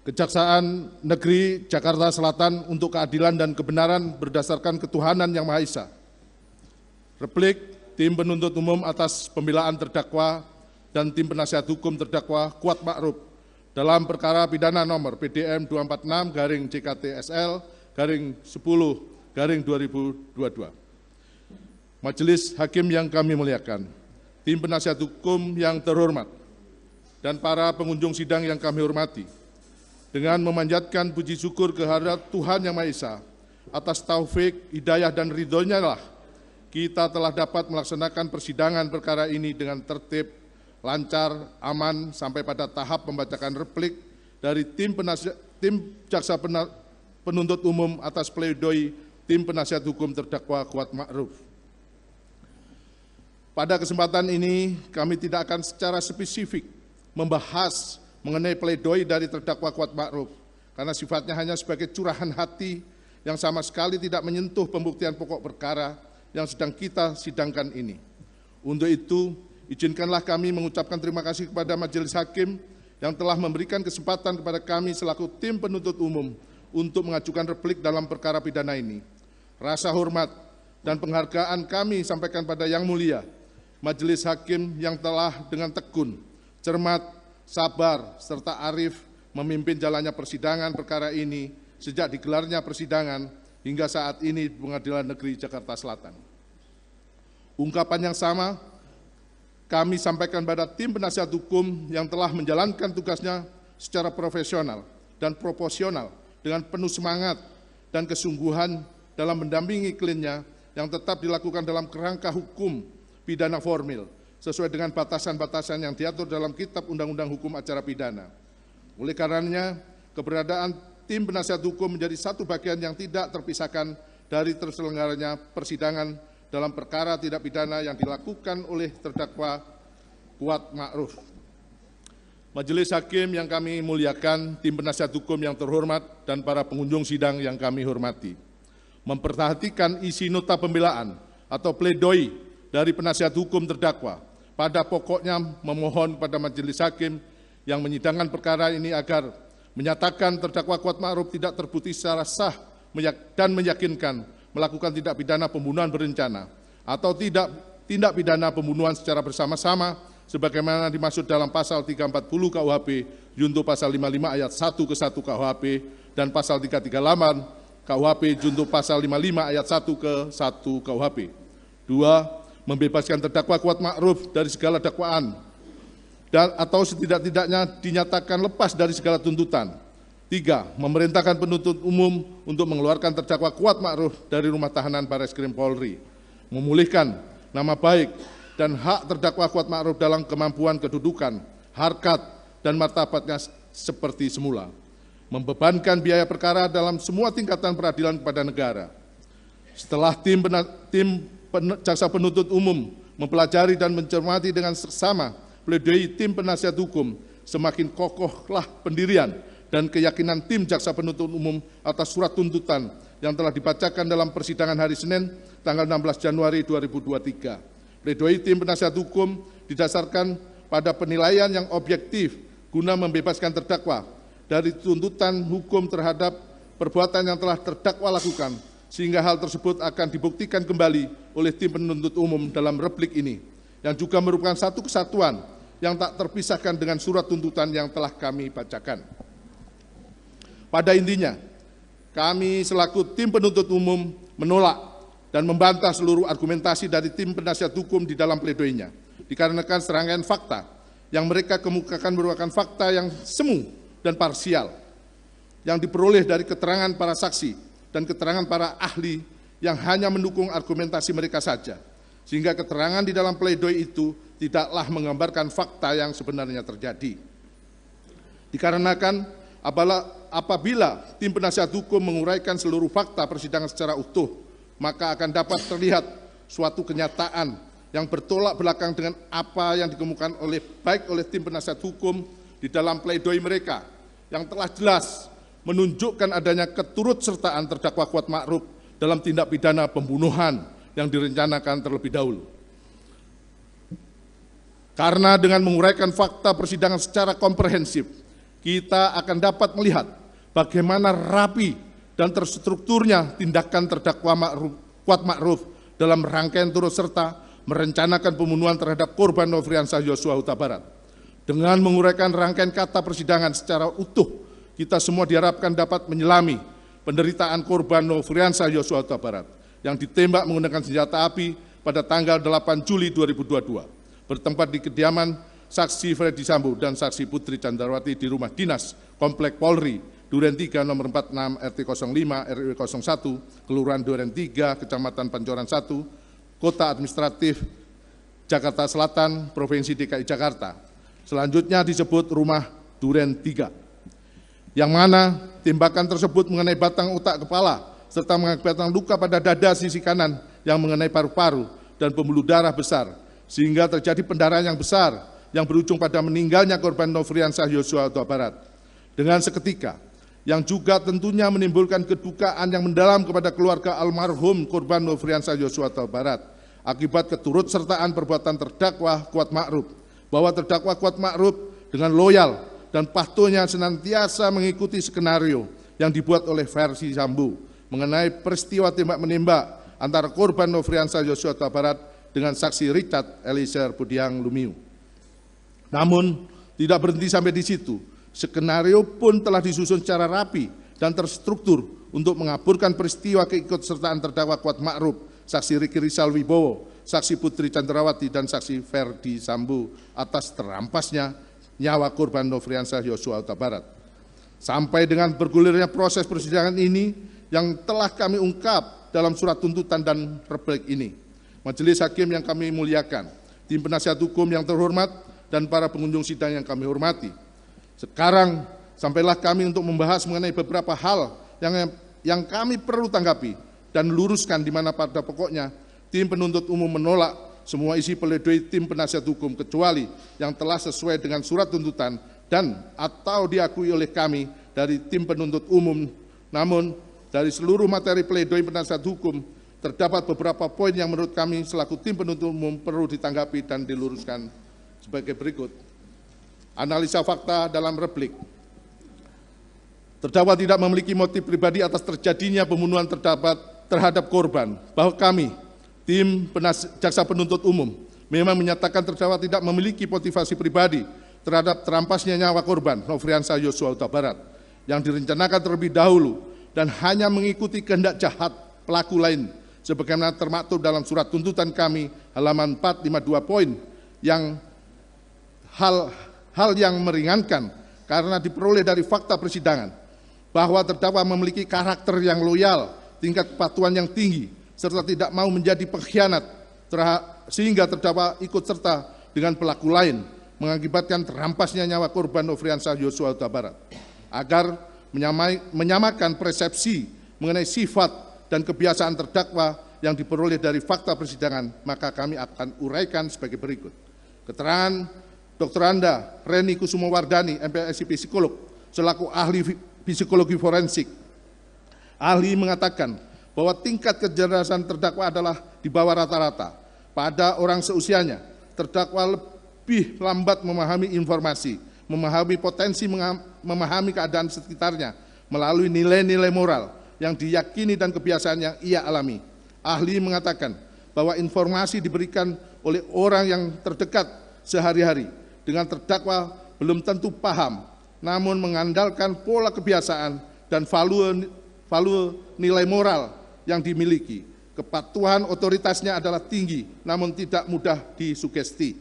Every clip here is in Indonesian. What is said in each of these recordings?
Kejaksaan Negeri Jakarta Selatan untuk keadilan dan kebenaran berdasarkan ketuhanan Yang Maha Esa. Replik Tim Penuntut Umum atas pembelaan terdakwa dan Tim Penasihat Hukum terdakwa Kuat Ma'ruf dalam perkara pidana nomor PDM 246-JKT-SL-10-2022. Majelis Hakim yang kami muliakan, Tim Penasihat Hukum yang terhormat, dan para pengunjung sidang yang kami hormati, dengan memanjatkan puji syukur kehadirat Tuhan Yang Maha Esa atas taufik, hidayah, dan ridho-Nya lah kita telah dapat melaksanakan persidangan perkara ini dengan tertib, lancar, aman, sampai pada tahap pembacaan replik dari tim jaksa penuntut umum atas pledoi Tim Penasihat Hukum terdakwa Kuat Ma'ruf. Pada kesempatan ini, kami tidak akan secara spesifik membahas mengenai pledoi dari terdakwa Kuat Ma'ruf, karena sifatnya hanya sebagai curahan hati yang sama sekali tidak menyentuh pembuktian pokok perkara yang sedang kita sidangkan ini. Untuk itu, izinkanlah kami mengucapkan terima kasih kepada Majelis Hakim yang telah memberikan kesempatan kepada kami selaku tim penuntut umum untuk mengajukan replik dalam perkara pidana ini. Rasa hormat dan penghargaan kami sampaikan pada Yang Mulia Majelis Hakim yang telah dengan tekun, cermat, sabar, serta arif memimpin jalannya persidangan perkara ini sejak digelarnya persidangan hingga saat ini di Pengadilan Negeri Jakarta Selatan. Ungkapan yang sama kami sampaikan pada tim penasihat hukum yang telah menjalankan tugasnya secara profesional dan proporsional dengan penuh semangat dan kesungguhan dalam mendampingi kliennya yang tetap dilakukan dalam kerangka hukum pidana formil, sesuai dengan batasan-batasan yang diatur dalam Kitab Undang-Undang Hukum Acara Pidana. Oleh karenanya, keberadaan tim penasihat hukum menjadi satu bagian yang tidak terpisahkan dari terselenggaranya persidangan dalam perkara tindak pidana yang dilakukan oleh terdakwa Kuat Ma'ruf. Majelis Hakim yang kami muliakan, tim penasihat hukum yang terhormat, dan para pengunjung sidang yang kami hormati, memperhatikan isi nota pembelaan atau pledoi dari penasihat hukum terdakwa. Pada pokoknya memohon pada Majelis Hakim yang menyidangkan perkara ini agar menyatakan terdakwa Kuat Ma'ruf tidak terbukti secara sah dan meyakinkan melakukan tindak pidana pembunuhan berencana atau tindak pidana pembunuhan secara bersama-sama sebagaimana dimaksud dalam pasal 340 KUHP junto pasal 55 ayat 1 ke 1 KUHP dan pasal 338 KUHP junto pasal 55 ayat 1 ke 1 KUHP. 2. Membebaskan terdakwa Kuat Ma'ruf dari segala dakwaan atau setidak-tidaknya dinyatakan lepas dari segala tuntutan. 3. Memerintahkan penuntut umum untuk mengeluarkan terdakwa Kuat Ma'ruf dari rumah tahanan Barreskrim Polri, memulihkan nama baik dan hak terdakwa Kuat Ma'ruf dalam kemampuan kedudukan, harkat, dan martabatnya seperti semula, membebankan biaya perkara dalam semua tingkatan peradilan kepada negara. Setelah tim jaksa penuntut umum mempelajari dan mencermati dengan seksama pledoi tim penasihat hukum, semakin kokohlah pendirian dan keyakinan tim jaksa penuntut umum atas surat tuntutan yang telah dibacakan dalam persidangan hari Senin tanggal 16 Januari 2023. Pledoi tim penasihat hukum didasarkan pada penilaian yang objektif guna membebaskan terdakwa dari tuntutan hukum terhadap perbuatan yang telah terdakwa lakukan, sehingga hal tersebut akan dibuktikan kembali oleh tim penuntut umum dalam replik ini, yang juga merupakan satu kesatuan yang tak terpisahkan dengan surat tuntutan yang telah kami bacakan. Pada intinya, kami selaku tim penuntut umum menolak dan membantah seluruh argumentasi dari tim penasihat hukum di dalam pledoinya, dikarenakan serangkaian fakta yang mereka kemukakan merupakan fakta yang semu dan parsial, yang diperoleh dari keterangan para saksi dan keterangan para ahli yang hanya mendukung argumentasi mereka saja, sehingga keterangan di dalam pledoi itu tidaklah menggambarkan fakta yang sebenarnya terjadi. Dikarenakan apabila tim penasihat hukum menguraikan seluruh fakta persidangan secara utuh, maka akan dapat terlihat suatu kenyataan yang bertolak belakang dengan apa yang dikemukakan baik oleh tim penasihat hukum di dalam pledoi mereka, yang telah jelas menunjukkan adanya keturutsertaan terdakwa Kuat Ma'ruf dalam tindak pidana pembunuhan yang direncanakan terlebih dahulu. Karena dengan menguraikan fakta persidangan secara komprehensif, kita akan dapat melihat bagaimana rapi dan terstrukturnya tindakan terdakwa Kuat Ma'ruf dalam rangkaian turut serta merencanakan pembunuhan terhadap korban Nofriansah Yosua Huta Barat. Dengan menguraikan rangkaian kata persidangan secara utuh, kita semua diharapkan dapat menyelami penderitaan korban Nofriansah Yosua Huta Barat yang ditembak menggunakan senjata api pada tanggal 8 Juli 2022, bertempat di kediaman saksi Ferdi Sambo dan saksi Putri Candrawati di rumah dinas Komplek Polri, Duren 3 nomor 46 RT 05 RW 01, Kelurahan Duren 3, Kecamatan Pancoran 1, Kota Administratif Jakarta Selatan, Provinsi DKI Jakarta. Selanjutnya disebut rumah Duren 3, yang mana tembakan tersebut mengenai batang otak kepala, serta mengakibatkan luka pada dada sisi kanan yang mengenai paru-paru dan pembuluh darah besar, sehingga terjadi pendarahan yang besar yang berujung pada meninggalnya korban Nofriansah Yosua Huta Barat. Dengan seketika, yang juga tentunya menimbulkan kedukaan yang mendalam kepada keluarga almarhum korban Nofriansah Yosua Huta Barat akibat keturutsertaan perbuatan terdakwa Kuat Ma'ruf, bahwa terdakwa Kuat Ma'ruf dengan loyal dan patuhnya senantiasa mengikuti skenario yang dibuat oleh Ferdi Sambo mengenai peristiwa tembak-menembak antara korban Nofriansah Yosua Huta Barat dengan saksi Richard Eliezer Budiang Lumiu. Namun, tidak berhenti sampai di situ. Skenario pun telah disusun secara rapi dan terstruktur untuk mengaburkan peristiwa keikutsertaan terdakwa Kuat Ma'ruf, saksi Riki Rizal Wibowo, saksi Putri Candrawati, dan saksi Ferdi Sambo atas terampasnya nyawa korban Nofriansah Yosua Huta Barat. Sampai dengan bergulirnya proses persidangan ini yang telah kami ungkap dalam surat tuntutan dan replik ini. Majelis hakim yang kami muliakan, tim penasihat hukum yang terhormat, dan para pengunjung sidang yang kami hormati. Sekarang sampailah kami untuk membahas mengenai beberapa hal yang kami perlu tanggapi dan luruskan, di mana pada pokoknya tim penuntut umum menolak semua isi pledoi tim penasihat hukum kecuali yang telah sesuai dengan surat tuntutan dan atau diakui oleh kami dari tim penuntut umum. Namun dari seluruh materi pledoi penasihat hukum terdapat beberapa poin yang menurut kami selaku tim penuntut umum perlu ditanggapi dan diluruskan sebagai berikut. Analisa fakta dalam replik. Terdakwa tidak memiliki motif pribadi atas terjadinya pembunuhan terhadap korban, bahwa kami, tim jaksa penuntut umum, memang menyatakan terdakwa tidak memiliki motivasi pribadi terhadap terampasnya nyawa korban Nofriansah Yosua Huta Barat yang direncanakan terlebih dahulu dan hanya mengikuti kehendak jahat pelaku lain, sebagaimana termaktub dalam surat tuntutan kami halaman 452 poin yang hal yang meringankan karena diperoleh dari fakta persidangan bahwa terdakwa memiliki karakter yang loyal, tingkat kepatuhan yang tinggi, serta tidak mau menjadi pengkhianat sehingga terdakwa ikut serta dengan pelaku lain mengakibatkan terampasnya nyawa korban Nofriansah Yosua Huta Barat. Agar menyamakan persepsi mengenai sifat dan kebiasaan terdakwa yang diperoleh dari fakta persidangan, maka kami akan uraikan sebagai berikut. Keterangan Dr. Anda Reni Kusumowardani, MPSI Psikolog, selaku ahli psikologi forensik. Ahli mengatakan bahwa tingkat kecerdasan terdakwa adalah di bawah rata-rata. Pada orang seusianya, terdakwa lebih lambat memahami informasi, memahami potensi, memahami keadaan sekitarnya melalui nilai-nilai moral yang diyakini dan kebiasaan yang ia alami. Ahli mengatakan bahwa informasi diberikan oleh orang yang terdekat sehari-hari dengan terdakwa belum tentu paham, namun mengandalkan pola kebiasaan dan value nilai moral yang dimiliki. Kepatuhan otoritasnya adalah tinggi, namun tidak mudah disugesti.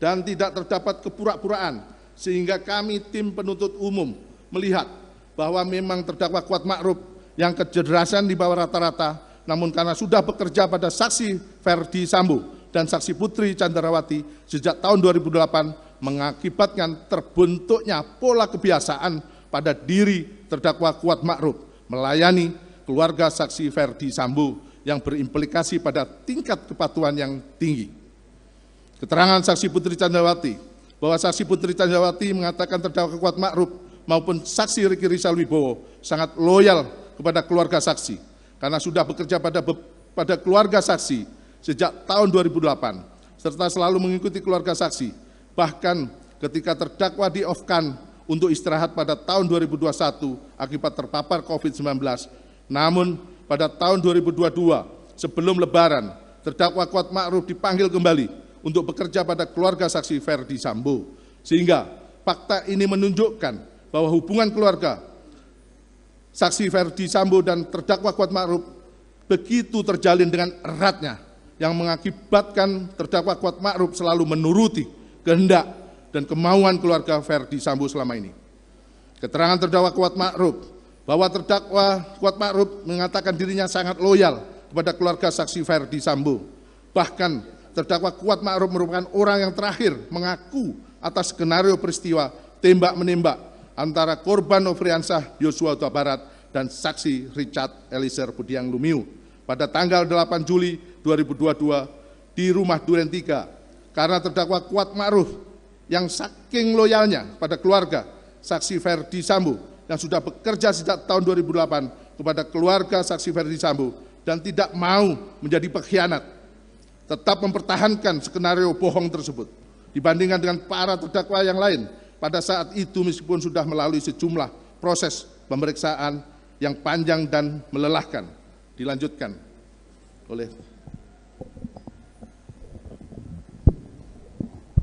Dan tidak terdapat kepura-puraan, sehingga kami tim penuntut umum melihat bahwa memang terdakwa Kuat Ma'ruf yang kecerdasan di bawah rata-rata, namun karena sudah bekerja pada saksi Ferdi Sambo dan saksi Putri Candrawati sejak tahun 2008 mengakibatkan terbentuknya pola kebiasaan pada diri terdakwa Kuat Ma'ruf melayani keluarga saksi Ferdi Sambo yang berimplikasi pada tingkat kepatuhan yang tinggi. Keterangan saksi Putri Candrawati bahwa saksi Putri Candrawati mengatakan terdakwa Kuat Ma'ruf maupun saksi Riki Rizal Wibowo sangat loyal kepada keluarga saksi karena sudah bekerja pada keluarga saksi sejak tahun 2008, serta selalu mengikuti keluarga saksi. Bahkan ketika terdakwa di-off-kan untuk istirahat pada tahun 2021 akibat terpapar COVID-19. Namun pada tahun 2022 sebelum Lebaran, terdakwa Kuat Ma'ruf dipanggil kembali untuk bekerja pada keluarga saksi Ferdi Sambo. Sehingga fakta ini menunjukkan bahwa hubungan keluarga saksi Ferdi Sambo dan terdakwa Kuat Ma'ruf begitu terjalin dengan eratnya, yang mengakibatkan terdakwa Kuat Ma'ruf selalu menuruti kehendak dan kemauan keluarga Ferdi Sambo selama ini. Keterangan terdakwa Kuat Ma'ruf bahwa terdakwa Kuat Ma'ruf mengatakan dirinya sangat loyal kepada keluarga saksi Ferdi Sambo. Bahkan terdakwa Kuat Ma'ruf merupakan orang yang terakhir mengaku atas skenario peristiwa tembak-menembak antara korban Nofriansah Yosua Huta Barat dan saksi Richard Eliezer Budiang Lumiu pada tanggal 8 Juli 2022 di rumah Duren 3, karena terdakwa Kuat Ma'ruf yang saking loyalnya pada keluarga saksi Ferdi Sambo yang sudah bekerja sejak tahun 2008 kepada keluarga saksi Ferdi Sambo dan tidak mau menjadi pengkhianat, tetap mempertahankan skenario bohong tersebut dibandingkan dengan para terdakwa yang lain pada saat itu, meskipun sudah melalui sejumlah proses pemeriksaan yang panjang dan melelahkan. Dilanjutkan oleh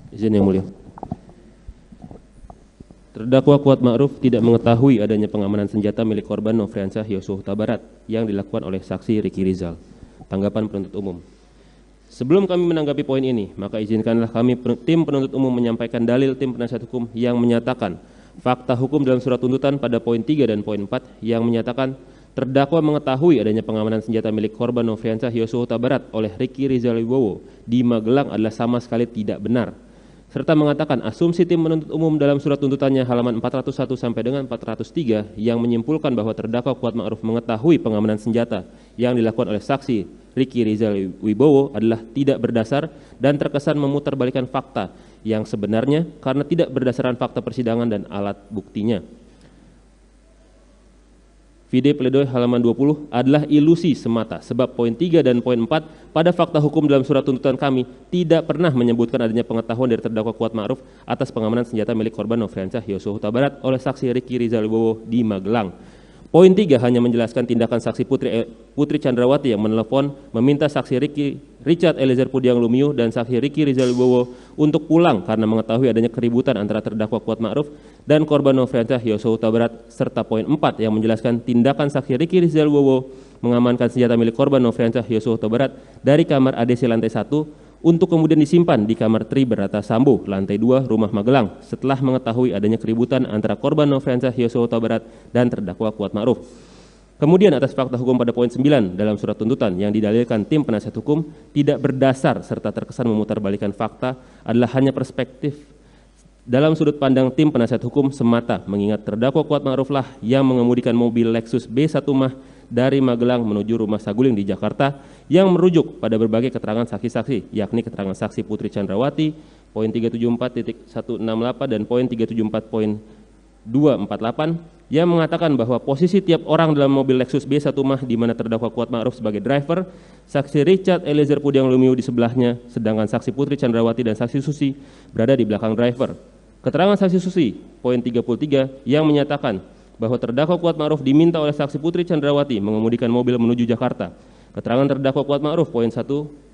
izin yang mulia. Terdakwa Kuat Ma'ruf tidak mengetahui adanya pengamanan senjata milik korban Nofriansah Yosua Huta Barat yang dilakukan oleh saksi Ricky Rizal. Tanggapan penuntut umum. Sebelum kami menanggapi poin ini, maka izinkanlah kami tim penuntut umum menyampaikan dalil tim penasihat hukum yang menyatakan fakta hukum dalam surat tuntutan pada poin 3 dan poin 4 yang menyatakan terdakwa mengetahui adanya pengamanan senjata milik korban Nofriansah Yosua Huta Barat oleh Ricky Rizal Wibowo di Magelang adalah sama sekali tidak benar, serta mengatakan asumsi tim penuntut umum dalam surat tuntutannya halaman 401 sampai dengan 403 yang menyimpulkan bahwa terdakwa Kuat Ma'ruf mengetahui pengamanan senjata yang dilakukan oleh saksi Ricky Rizal Wibowo adalah tidak berdasar dan terkesan memutarbalikkan fakta yang sebenarnya karena tidak berdasarkan fakta persidangan dan alat buktinya. Vide pledoi halaman 20 adalah ilusi semata sebab poin 3 dan poin 4 pada fakta hukum dalam surat tuntutan kami tidak pernah menyebutkan adanya pengetahuan dari terdakwa Kuat Ma'ruf atas pengamanan senjata milik korban Nofriansah Yosua Huta Barat oleh saksi Ricky Rizal Wibowo di Magelang. Poin 3 hanya menjelaskan tindakan saksi Putri Chandrawati yang menelpon meminta saksi Richard Eliezer Budiang Lumiu dan saksi Ricky Rizal Wibowo untuk pulang karena mengetahui adanya keributan antara terdakwa Kuat Ma'ruf dan korban Nofriansah Yosua Huta Barat, serta poin 4 yang menjelaskan tindakan saksi Ricky Rizal Wibowo mengamankan senjata milik korban Nofriansah Yosua Huta Barat dari kamar ADC lantai 1 untuk kemudian disimpan di kamar Tri Berata Sambo lantai 2 rumah Magelang setelah mengetahui adanya keributan antara korban Nofriansah Yosua Huta Barat dan terdakwa Kuat Ma'ruf. Kemudian atas fakta hukum pada poin 9 dalam surat tuntutan yang didalilkan tim penasihat hukum tidak berdasar serta terkesan memutarbalikkan fakta adalah hanya perspektif dalam sudut pandang tim penasihat hukum semata, mengingat terdakwa Kuat Ma'ruf lah yang mengemudikan mobil Lexus B1 Mah dari Magelang menuju rumah saguling di Jakarta yang merujuk pada berbagai keterangan saksi-saksi, yakni keterangan saksi Putri Chandrawati, poin 374.168 dan poin 374.248 yang mengatakan bahwa posisi tiap orang dalam mobil Lexus B1 Mah di mana terdakwa Kuat Ma'ruf sebagai driver, saksi Richard Eliezer Budiang Lumiu di sebelahnya, sedangkan saksi Putri Chandrawati dan saksi Susi berada di belakang driver. Keterangan saksi Susi, poin 33 yang menyatakan bahwa terdakwa Kuat Ma'ruf diminta oleh saksi Putri Chandrawati mengemudikan mobil menuju Jakarta. Keterangan terdakwa Kuat Ma'ruf poin 1.231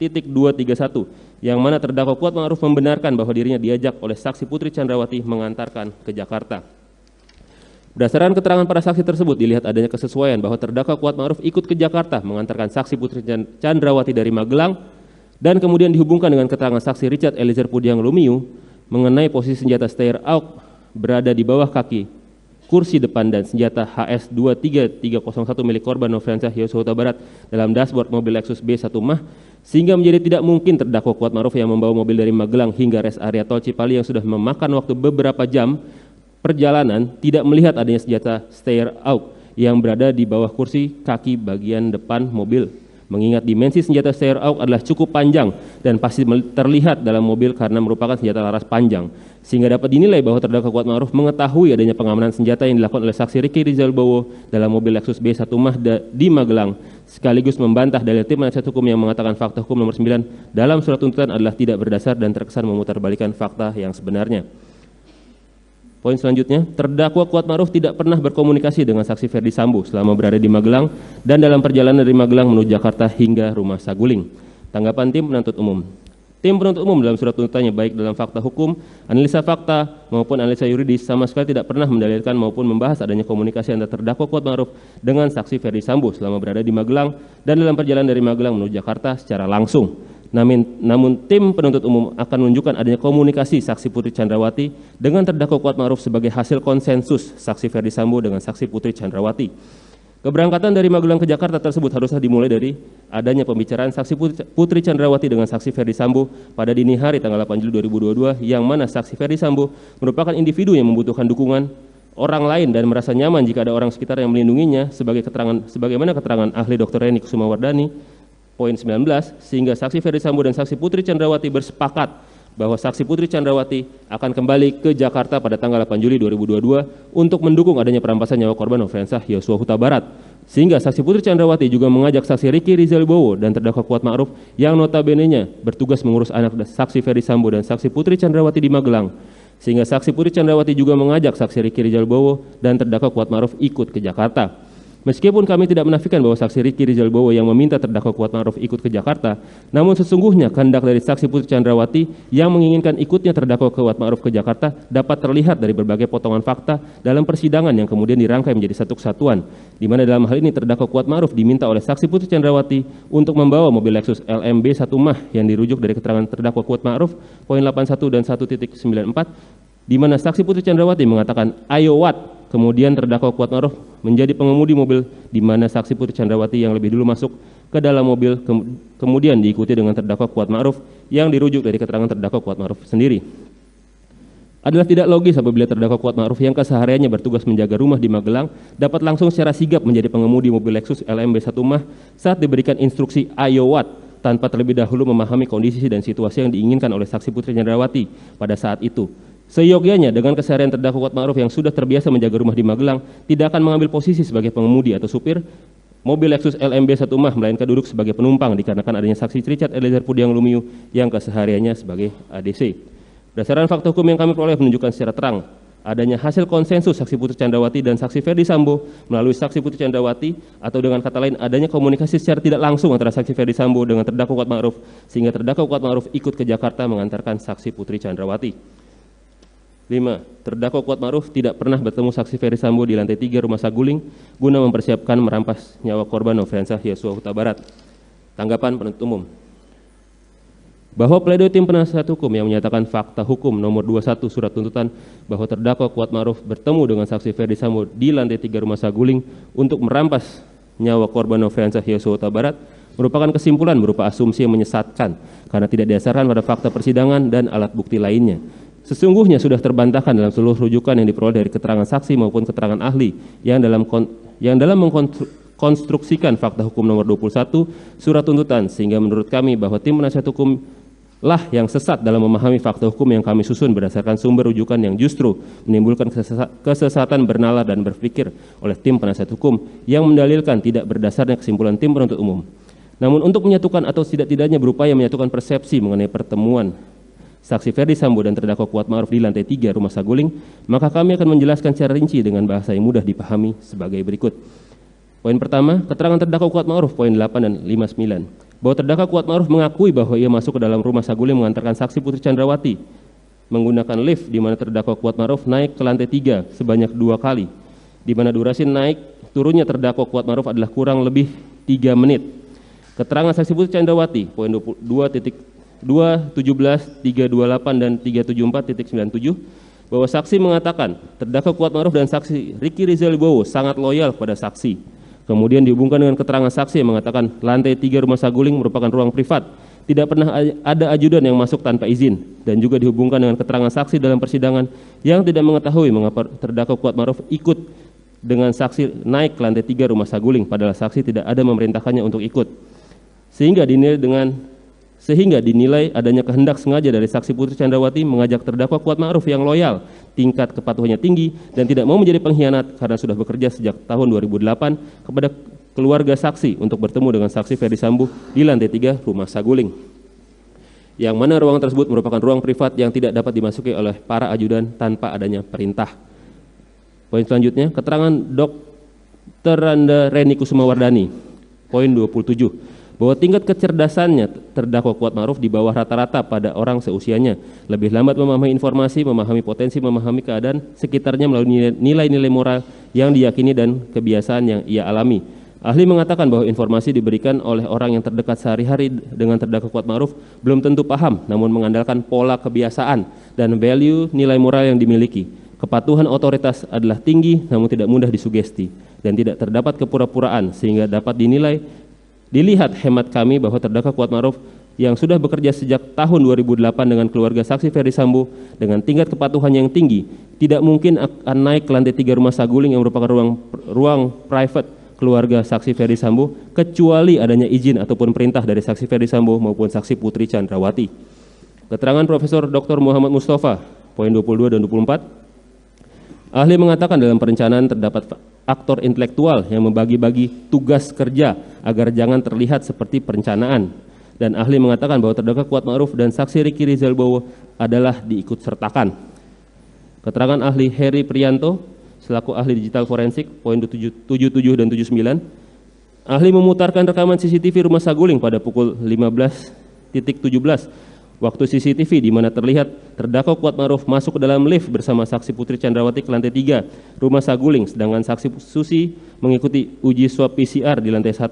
yang mana terdakwa Kuat Ma'ruf membenarkan bahwa dirinya diajak oleh saksi Putri Chandrawati mengantarkan ke Jakarta. Berdasarkan keterangan para saksi tersebut dilihat adanya kesesuaian bahwa terdakwa Kuat Ma'ruf ikut ke Jakarta mengantarkan saksi Putri Chandrawati dari Magelang dan kemudian dihubungkan dengan keterangan saksi Richard Eliezer Budiang Lumiu mengenai posisi senjata Steyr AUK berada di bawah kaki kursi depan dan senjata HS 23301 milik korban Nofriansah Yosua Huta Barat dalam dashboard mobil Lexus B1 Mah, sehingga menjadi tidak mungkin terdakwa Kuat Ma'ruf yang membawa mobil dari Magelang hingga rest area tol Cipali yang sudah memakan waktu beberapa jam perjalanan tidak melihat adanya senjata Steyr AUK yang berada di bawah kursi kaki bagian depan mobil. Mengingat dimensi senjata Steyr AUK adalah cukup panjang dan pasti terlihat dalam mobil karena merupakan senjata laras panjang, sehingga dapat dinilai bahwa terdakwa Kuat Ma'ruf mengetahui adanya pengamanan senjata yang dilakukan oleh saksi Ricky Rizal Wibowo dalam mobil Lexus B1 Mah di Magelang, sekaligus membantah dalil tim penasihat hukum yang mengatakan fakta hukum nomor 9 dalam surat tuntutan adalah tidak berdasar dan terkesan memutarbalikkan fakta yang sebenarnya. Poin selanjutnya, terdakwa Kuatma'ruf tidak pernah berkomunikasi dengan saksi Ferdi Sambo selama berada di Magelang dan dalam perjalanan dari Magelang menuju Jakarta hingga rumah saguling. Tanggapan tim penuntut umum. Tim penuntut umum dalam surat tuntutannya baik dalam fakta hukum, analisa fakta maupun analisa yuridis sama sekali tidak pernah mendalilkan maupun membahas adanya komunikasi antara terdakwa Kuatma'ruf dengan saksi Ferdi Sambo selama berada di Magelang dan dalam perjalanan dari Magelang menuju Jakarta secara langsung. Namun tim penuntut umum akan menunjukkan adanya komunikasi saksi Putri Chandrawati dengan terdakwa Kuatma'ruf sebagai hasil konsensus saksi Ferdi Sambo dengan saksi Putri Chandrawati. Keberangkatan dari Magelang ke Jakarta tersebut haruslah dimulai dari adanya pembicaraan saksi Putri Chandrawati dengan saksi Ferdi Sambo pada dini hari tanggal 8 Juli 2022 yang mana saksi Ferdi Sambo merupakan individu yang membutuhkan dukungan orang lain dan merasa nyaman jika ada orang sekitar yang melindunginya sebagaimana keterangan ahli Dr. Reni Kusumawardani. Poin 19, sehingga saksi Ferdi Sambo dan saksi Putri Chandrawati bersepakat bahwa saksi Putri Chandrawati akan kembali ke Jakarta pada tanggal 8 Juli 2022 untuk mendukung adanya perampasan nyawa korban Nofriansah Yosua Huta Barat. Sehingga saksi Putri Chandrawati juga mengajak saksi Ricky Rizal Wibowo dan terdakwa Kuatma'ruf yang notabene-nya bertugas mengurus anak saksi Ferdi Sambo dan saksi Putri Chandrawati di Magelang. Sehingga saksi Putri Chandrawati juga mengajak saksi Ricky Rizal Wibowo dan terdakwa Kuatma'ruf ikut ke Jakarta. Meskipun kami tidak menafikan bahwa saksi Ricky Rizal Wibowo yang meminta terdakwa Kuatma'ruf ikut ke Jakarta, namun sesungguhnya kehendak dari saksi Putri Chandrawati yang menginginkan ikutnya terdakwa Kuatma'ruf ke Jakarta dapat terlihat dari berbagai potongan fakta dalam persidangan yang kemudian dirangkai menjadi satu kesatuan, di mana dalam hal ini terdakwa Kuatma'ruf diminta oleh saksi Putri Chandrawati untuk membawa mobil Lexus LMB 1 Mah yang dirujuk dari keterangan terdakwa Kuatma'ruf poin 81 dan 1.94, di mana saksi Putri Chandrawati mengatakan ayo Wat. Kemudian terdakwa Kuatma'ruf menjadi pengemudi mobil di mana saksi Putri Chandrawati yang lebih dulu masuk ke dalam mobil kemudian diikuti dengan terdakwa Kuatma'ruf yang dirujuk dari keterangan terdakwa Kuatma'ruf sendiri. Adalah tidak logis apabila terdakwa Kuatma'ruf yang kesehariannya bertugas menjaga rumah di Magelang dapat langsung secara sigap menjadi pengemudi mobil Lexus LMB 1 Mah saat diberikan instruksi ayo Wat tanpa terlebih dahulu memahami kondisi dan situasi yang diinginkan oleh saksi Putri Chandrawati pada saat itu. Seyogyanya dengan keseharian terdakwa Kuatma'ruf yang sudah terbiasa menjaga rumah di Magelang tidak akan mengambil posisi sebagai pengemudi atau supir mobil Lexus LMB 1 Mah melainkan duduk sebagai penumpang dikarenakan adanya saksi Richard Eliezer Pudiang Lumiu yang kesehariannya sebagai ADC. Berdasarkan fakta hukum yang kami peroleh menunjukkan secara terang adanya hasil konsensus saksi Putri Chandrawati dan saksi Ferdi Sambo melalui saksi Putri Chandrawati atau dengan kata lain adanya komunikasi secara tidak langsung antara saksi Ferdi Sambo dengan terdakwa Kuatma'ruf sehingga terdakwa Kuatma'ruf ikut ke Jakarta mengantarkan saksi Putri Chandrawati. 5. Terdakwa Kuatma'ruf tidak pernah bertemu saksi Ferdi Sambo di lantai 3 rumah saguling guna mempersiapkan merampas nyawa korban Nofriansah Yosua Huta Barat. Tanggapan penuntut umum. Bahwa pledoi tim penasihat hukum yang menyatakan fakta hukum nomor 21 surat tuntutan bahwa terdakwa Kuatma'ruf bertemu dengan saksi Ferdi Sambo di lantai 3 rumah saguling untuk merampas nyawa korban Nofriansah Yosua Huta Barat merupakan kesimpulan berupa asumsi yang menyesatkan karena tidak didasarkan pada fakta persidangan dan alat bukti lainnya. Sesungguhnya sudah terbantahkan dalam seluruh rujukan yang diperoleh dari keterangan saksi maupun keterangan ahli yang dalam mengkonstruksikan fakta hukum nomor 21 surat tuntutan, sehingga menurut kami bahwa tim penasihat hukum lah yang sesat dalam memahami fakta hukum yang kami susun berdasarkan sumber rujukan yang justru menimbulkan kesesatan bernalar dan berpikir oleh tim penasihat hukum yang mendalilkan tidak berdasarnya kesimpulan tim penuntut umum. Namun untuk menyatukan atau tidak-tidaknya berupaya menyatukan persepsi mengenai pertemuan saksi Ferdi Sambo dan terdakwa Kuatma'ruf di lantai 3 rumah saguling, maka kami akan menjelaskan secara rinci dengan bahasa yang mudah dipahami sebagai berikut. Poin pertama, keterangan terdakwa Kuatma'ruf poin 8 dan 59. Bahwa terdakwa Kuatma'ruf mengakui bahwa ia masuk ke dalam rumah saguling mengantarkan saksi Putri Chandrawati menggunakan lift di mana terdakwa Kuatma'ruf naik ke lantai 3 sebanyak 2 kali, di mana durasi naik turunnya terdakwa Kuatma'ruf adalah kurang lebih 3 menit. Keterangan saksi Putri Chandrawati poin 2, 17, 328 dan 374.97 bahwa saksi mengatakan terdakwa Kuatma'ruf dan saksi Ricky Rizal Wibowo sangat loyal kepada saksi. Kemudian dihubungkan dengan keterangan saksi yang mengatakan lantai 3 rumah saguling merupakan ruang privat. Tidak pernah ada ajudan yang masuk tanpa izin, dan juga dihubungkan dengan keterangan saksi dalam persidangan yang tidak mengetahui mengapa terdakwa Kuatma'ruf ikut dengan saksi naik ke lantai 3 rumah saguling padahal saksi tidak ada memerintahkannya untuk ikut. Sehingga dinilai adanya kehendak sengaja dari saksi Putri Chandrawati mengajak terdakwa Kuatma'ruf yang loyal, tingkat kepatuhannya tinggi, dan tidak mau menjadi pengkhianat karena sudah bekerja sejak tahun 2008 kepada keluarga saksi untuk bertemu dengan saksi Ferdi Sambo di lantai 3 rumah saguling. yang mana ruangan tersebut merupakan ruang privat yang tidak dapat dimasuki oleh para ajudan tanpa adanya perintah. Poin selanjutnya, keterangan Dr. Randa Reni Kusumawardani, poin 27, bahwa tingkat kecerdasannya terdakwa Kuatma'ruf di bawah rata-rata pada orang seusianya, lebih lambat memahami informasi, memahami potensi, memahami keadaan sekitarnya melalui nilai-nilai moral yang diyakini dan kebiasaan yang ia alami. Ahli mengatakan bahwa informasi diberikan oleh orang yang terdekat sehari-hari dengan terdakwa Kuatma'ruf belum tentu paham, namun mengandalkan pola kebiasaan dan value nilai moral yang dimiliki. Kepatuhan otoritas adalah tinggi namun tidak mudah disugesti dan tidak terdapat kepura-puraan sehingga dapat dilihat hemat kami bahwa terdakwa Kuatma'ruf yang sudah bekerja sejak tahun 2008 dengan keluarga saksi Ferdi Sambo dengan tingkat kepatuhan yang tinggi tidak mungkin akan naik ke lantai 3 rumah saguling yang merupakan ruang private keluarga saksi Ferdi Sambo kecuali adanya izin ataupun perintah dari saksi Ferdi Sambo maupun saksi Putri Chandrawati. Keterangan Profesor Dr. Muhammad Mustafa, poin 22 dan 24. Ahli mengatakan dalam perencanaan terdapat aktor intelektual yang membagi-bagi tugas kerja agar jangan terlihat seperti perencanaan. Dan ahli mengatakan bahwa terdakwa Kuatma'ruf dan saksi Riki Rizal Bowo adalah diikutsertakan. Keterangan ahli Heri Prianto selaku ahli digital forensik, poin 77 dan 79. Ahli memutarkan rekaman CCTV rumah saguling pada pukul 15.17 waktu CCTV di mana terlihat terdakwa Kuatma'ruf masuk ke dalam lift bersama saksi Putri Chandrawati ke lantai 3 rumah saguling, sedangkan saksi Susi mengikuti uji swab PCR di lantai 1.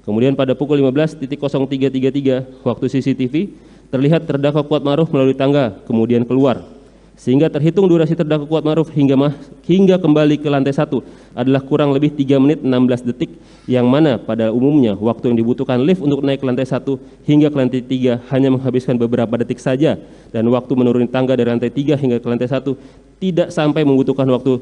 Kemudian pada pukul 15.0333 waktu CCTV terlihat terdakwa Kuatma'ruf melalui tangga kemudian keluar. Sehingga terhitung durasi terdakwa Kuatma'ruf hingga kembali ke lantai 1 adalah kurang lebih 3 menit 16 detik, yang mana pada umumnya waktu yang dibutuhkan lift untuk naik ke lantai 1 hingga ke lantai 3 hanya menghabiskan beberapa detik saja, dan waktu menuruni tangga dari lantai 3 hingga ke lantai 1 tidak sampai membutuhkan waktu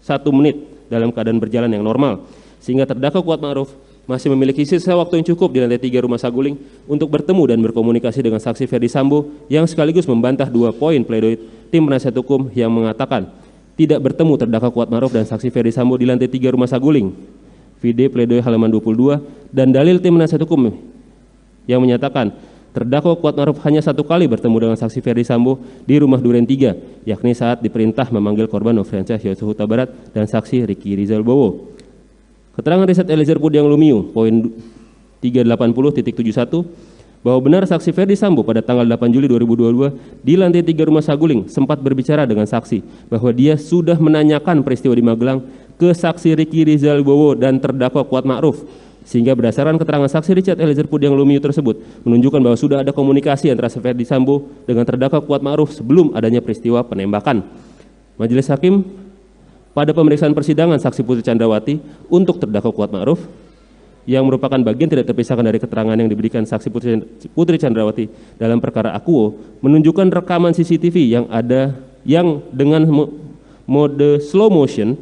1 menit dalam keadaan berjalan yang normal. Sehingga terdakwa Kuatma'ruf masih memiliki sisa waktu yang cukup di lantai 3 rumah saguling untuk bertemu dan berkomunikasi dengan saksi Ferdi Sambo yang sekaligus membantah 2 poin pledoi tim penasihat hukum yang mengatakan tidak bertemu terdakwa Kuatma'ruf dan saksi Ferdi Sambo di lantai 3 rumah saguling. Vide pledoi halaman 22 dan dalil tim penasihat hukum yang menyatakan terdakwa Kuatma'ruf hanya 1 kali bertemu dengan saksi Ferdi Sambo di rumah Duren 3, yakni saat diperintah memanggil korban Nofriansyah Yosua Huta Barat dan saksi Riki Rizal Bowo. Keterangan riset Eliezer Pudiang Lumiu, poin 380.71, bahwa benar saksi Ferdi Sambo pada tanggal 8 Juli 2022 di lantai 3 rumah saguling sempat berbicara dengan saksi bahwa dia sudah menanyakan peristiwa di Magelang ke saksi Riki Rizal Bowo dan terdakwa Kuatma'ruf, sehingga berdasarkan keterangan saksi Richard Eliezer Pudiang Lumiu tersebut menunjukkan bahwa sudah ada komunikasi antara Ferdi Sambo dengan terdakwa Kuatma'ruf sebelum adanya peristiwa penembakan. Majelis Hakim pada pemeriksaan persidangan saksi Putri Chandrawati untuk terdakwa Kuatma'ruf yang merupakan bagian tidak terpisahkan dari keterangan yang diberikan saksi Putri Chandrawati dalam perkara Akuo menunjukkan rekaman CCTV yang dengan mode slow motion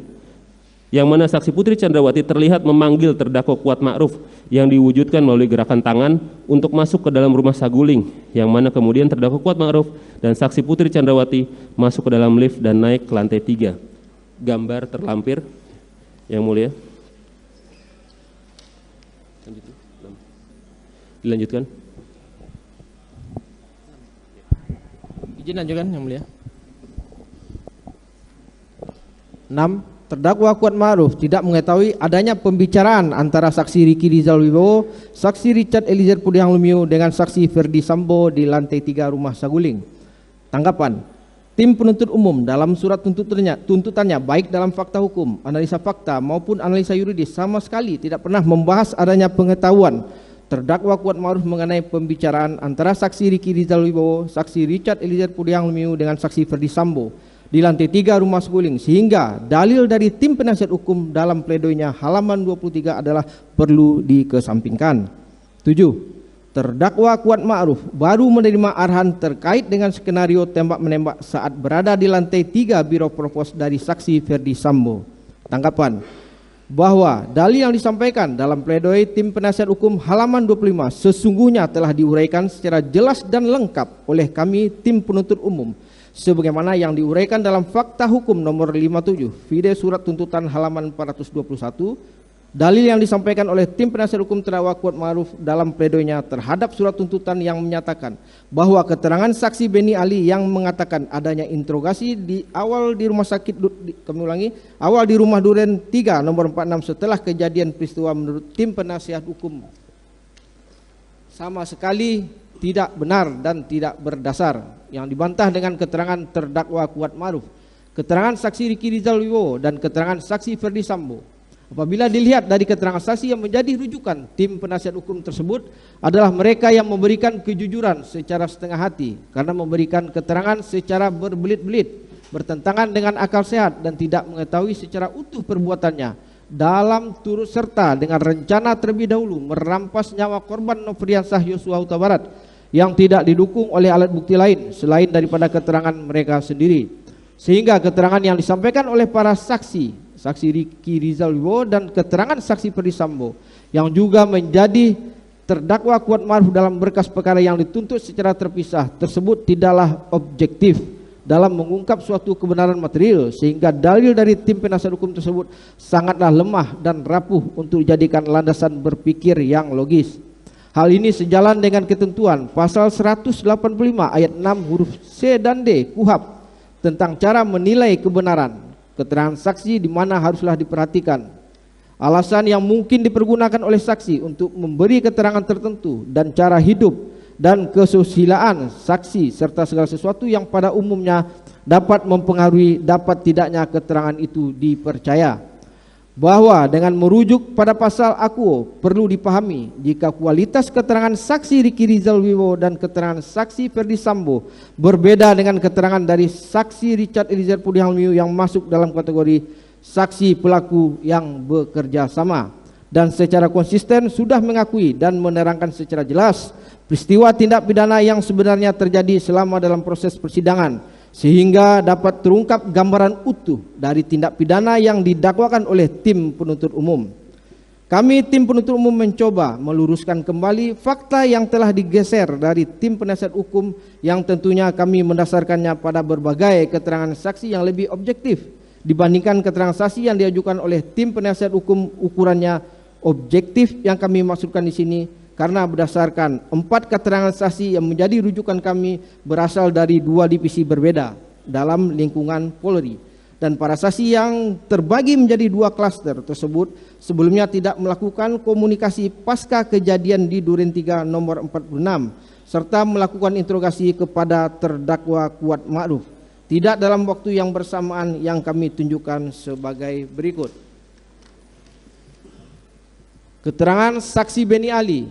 yang mana saksi Putri Chandrawati terlihat memanggil terdakwa Kuatma'ruf yang diwujudkan melalui gerakan tangan untuk masuk ke dalam rumah saguling, yang mana kemudian terdakwa Kuatma'ruf dan saksi Putri Chandrawati masuk ke dalam lift dan naik ke lantai 3. Gambar terlampir, yang mulia. Dilanjutkan. Izin lanjutkan, yang mulia. 6. Terdakwa Kuatma'ruf tidak mengetahui adanya pembicaraan antara saksi Riki Rizal Wibowo, saksi Richard Eliezer Pudiang Lumiu dengan saksi Ferdi Sambo di lantai 3 rumah saguling. Tanggapan. Tim penuntut umum dalam surat tuntutannya baik dalam fakta hukum, analisa fakta maupun analisa yuridis sama sekali tidak pernah membahas adanya pengetahuan terdakwa Kuatma'ruf mengenai pembicaraan antara saksi Riki Rizal Wibowo, saksi Richard Eliezer Pudiang Lumiu dengan saksi Ferdi Sambo di lantai 3 rumah saguling, sehingga dalil dari tim penasihat hukum dalam pledoinya halaman 23 adalah perlu dikesampingkan. 7. Terdakwa Kuatma'ruf baru menerima arahan terkait dengan skenario tembak-menembak saat berada di lantai 3 Biro Propos dari saksi Ferdi Sambo. Tanggapan bahwa dalil yang disampaikan dalam pledoi tim penasihat hukum halaman 25 sesungguhnya telah diuraikan secara jelas dan lengkap oleh kami tim penuntut umum sebagaimana yang diuraikan dalam fakta hukum nomor 57 vide surat tuntutan halaman 421 Dalil yang disampaikan oleh tim penasihat hukum terdakwa Kuat Ma'ruf dalam pledoinya terhadap surat tuntutan yang menyatakan bahwa keterangan saksi Beni Ali yang mengatakan adanya interogasi di awal di rumah sakit awal di rumah Duren 3 nomor 46 setelah kejadian peristiwa menurut tim penasihat hukum sama sekali tidak benar dan tidak berdasar, yang dibantah dengan keterangan terdakwa Kuat Ma'ruf, keterangan saksi Ricky Rizal Wibowo dan keterangan saksi Ferdi Sambo. Apabila dilihat dari keterangan saksi yang menjadi rujukan tim penasihat hukum tersebut adalah mereka yang memberikan kejujuran secara setengah hati karena memberikan keterangan secara berbelit-belit, bertentangan dengan akal sehat dan tidak mengetahui secara utuh perbuatannya dalam turut serta dengan rencana terlebih dahulu merampas nyawa korban Nofriansah Yosua Huta Barat yang tidak didukung oleh alat bukti lain selain daripada keterangan mereka sendiri, sehingga keterangan yang disampaikan oleh para saksi Ricky Rizal Wibowo dan keterangan saksi Ferdi Sambo yang juga menjadi terdakwa Kuat Ma'ruf dalam berkas perkara yang dituntut secara terpisah tersebut tidaklah objektif dalam mengungkap suatu kebenaran material, sehingga dalil dari tim penasihat hukum tersebut sangatlah lemah dan rapuh untuk dijadikan landasan berpikir yang logis. Hal ini sejalan dengan ketentuan pasal 185 ayat 6 huruf C dan D KUHP tentang cara menilai kebenaran keterangan saksi, di mana haruslah diperhatikan alasan yang mungkin dipergunakan oleh saksi untuk memberi keterangan tertentu dan cara hidup dan kesusilaan saksi serta segala sesuatu yang pada umumnya dapat mempengaruhi dapat tidaknya keterangan itu dipercaya. Bahwa dengan merujuk pada pasal AKUO perlu dipahami jika kualitas keterangan saksi Ricky Rizal Wibowo dan keterangan saksi Ferdi Sambo berbeda dengan keterangan dari saksi Richard Eliezer Pudiang Lumiu yang masuk dalam kategori saksi pelaku yang bekerja sama dan secara konsisten sudah mengakui dan menerangkan secara jelas peristiwa tindak pidana yang sebenarnya terjadi selama dalam proses persidangan, sehingga dapat terungkap gambaran utuh dari tindak pidana yang didakwakan oleh tim penuntut umum. Kami tim penuntut umum mencoba meluruskan kembali fakta yang telah digeser dari tim penasihat hukum yang tentunya kami mendasarkannya pada berbagai keterangan saksi yang lebih objektif dibandingkan keterangan saksi yang diajukan oleh tim penasihat hukum. Ukurannya objektif yang kami maksudkan di sini karena berdasarkan 4 keterangan saksi yang menjadi rujukan kami berasal dari 2 divisi berbeda dalam lingkungan Polri, dan para saksi yang terbagi menjadi 2 klaster tersebut sebelumnya tidak melakukan komunikasi pasca kejadian di Duren 3 nomor 46 serta melakukan interogasi kepada terdakwa Kuat Ma'ruf tidak dalam waktu yang bersamaan yang kami tunjukkan sebagai berikut. Keterangan saksi Beni Ali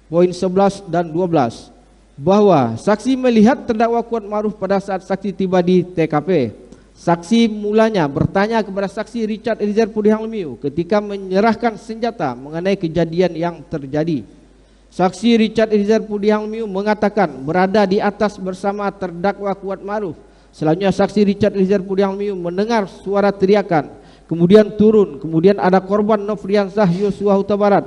poin 11 dan 12 bahwa saksi melihat terdakwa Kuat Ma'ruf pada saat saksi tiba di TKP. Saksi mulanya bertanya kepada saksi Richard Eliezer Pudiang Lumiu ketika menyerahkan senjata mengenai kejadian yang terjadi. Saksi Richard Eliezer Pudiang Lumiu mengatakan berada di atas bersama terdakwa Kuat Ma'ruf. Selanjutnya saksi Richard Eliezer Pudiang Lumiu mendengar suara teriakan, kemudian turun, kemudian ada korban Nofriansah Yosua Huta Barat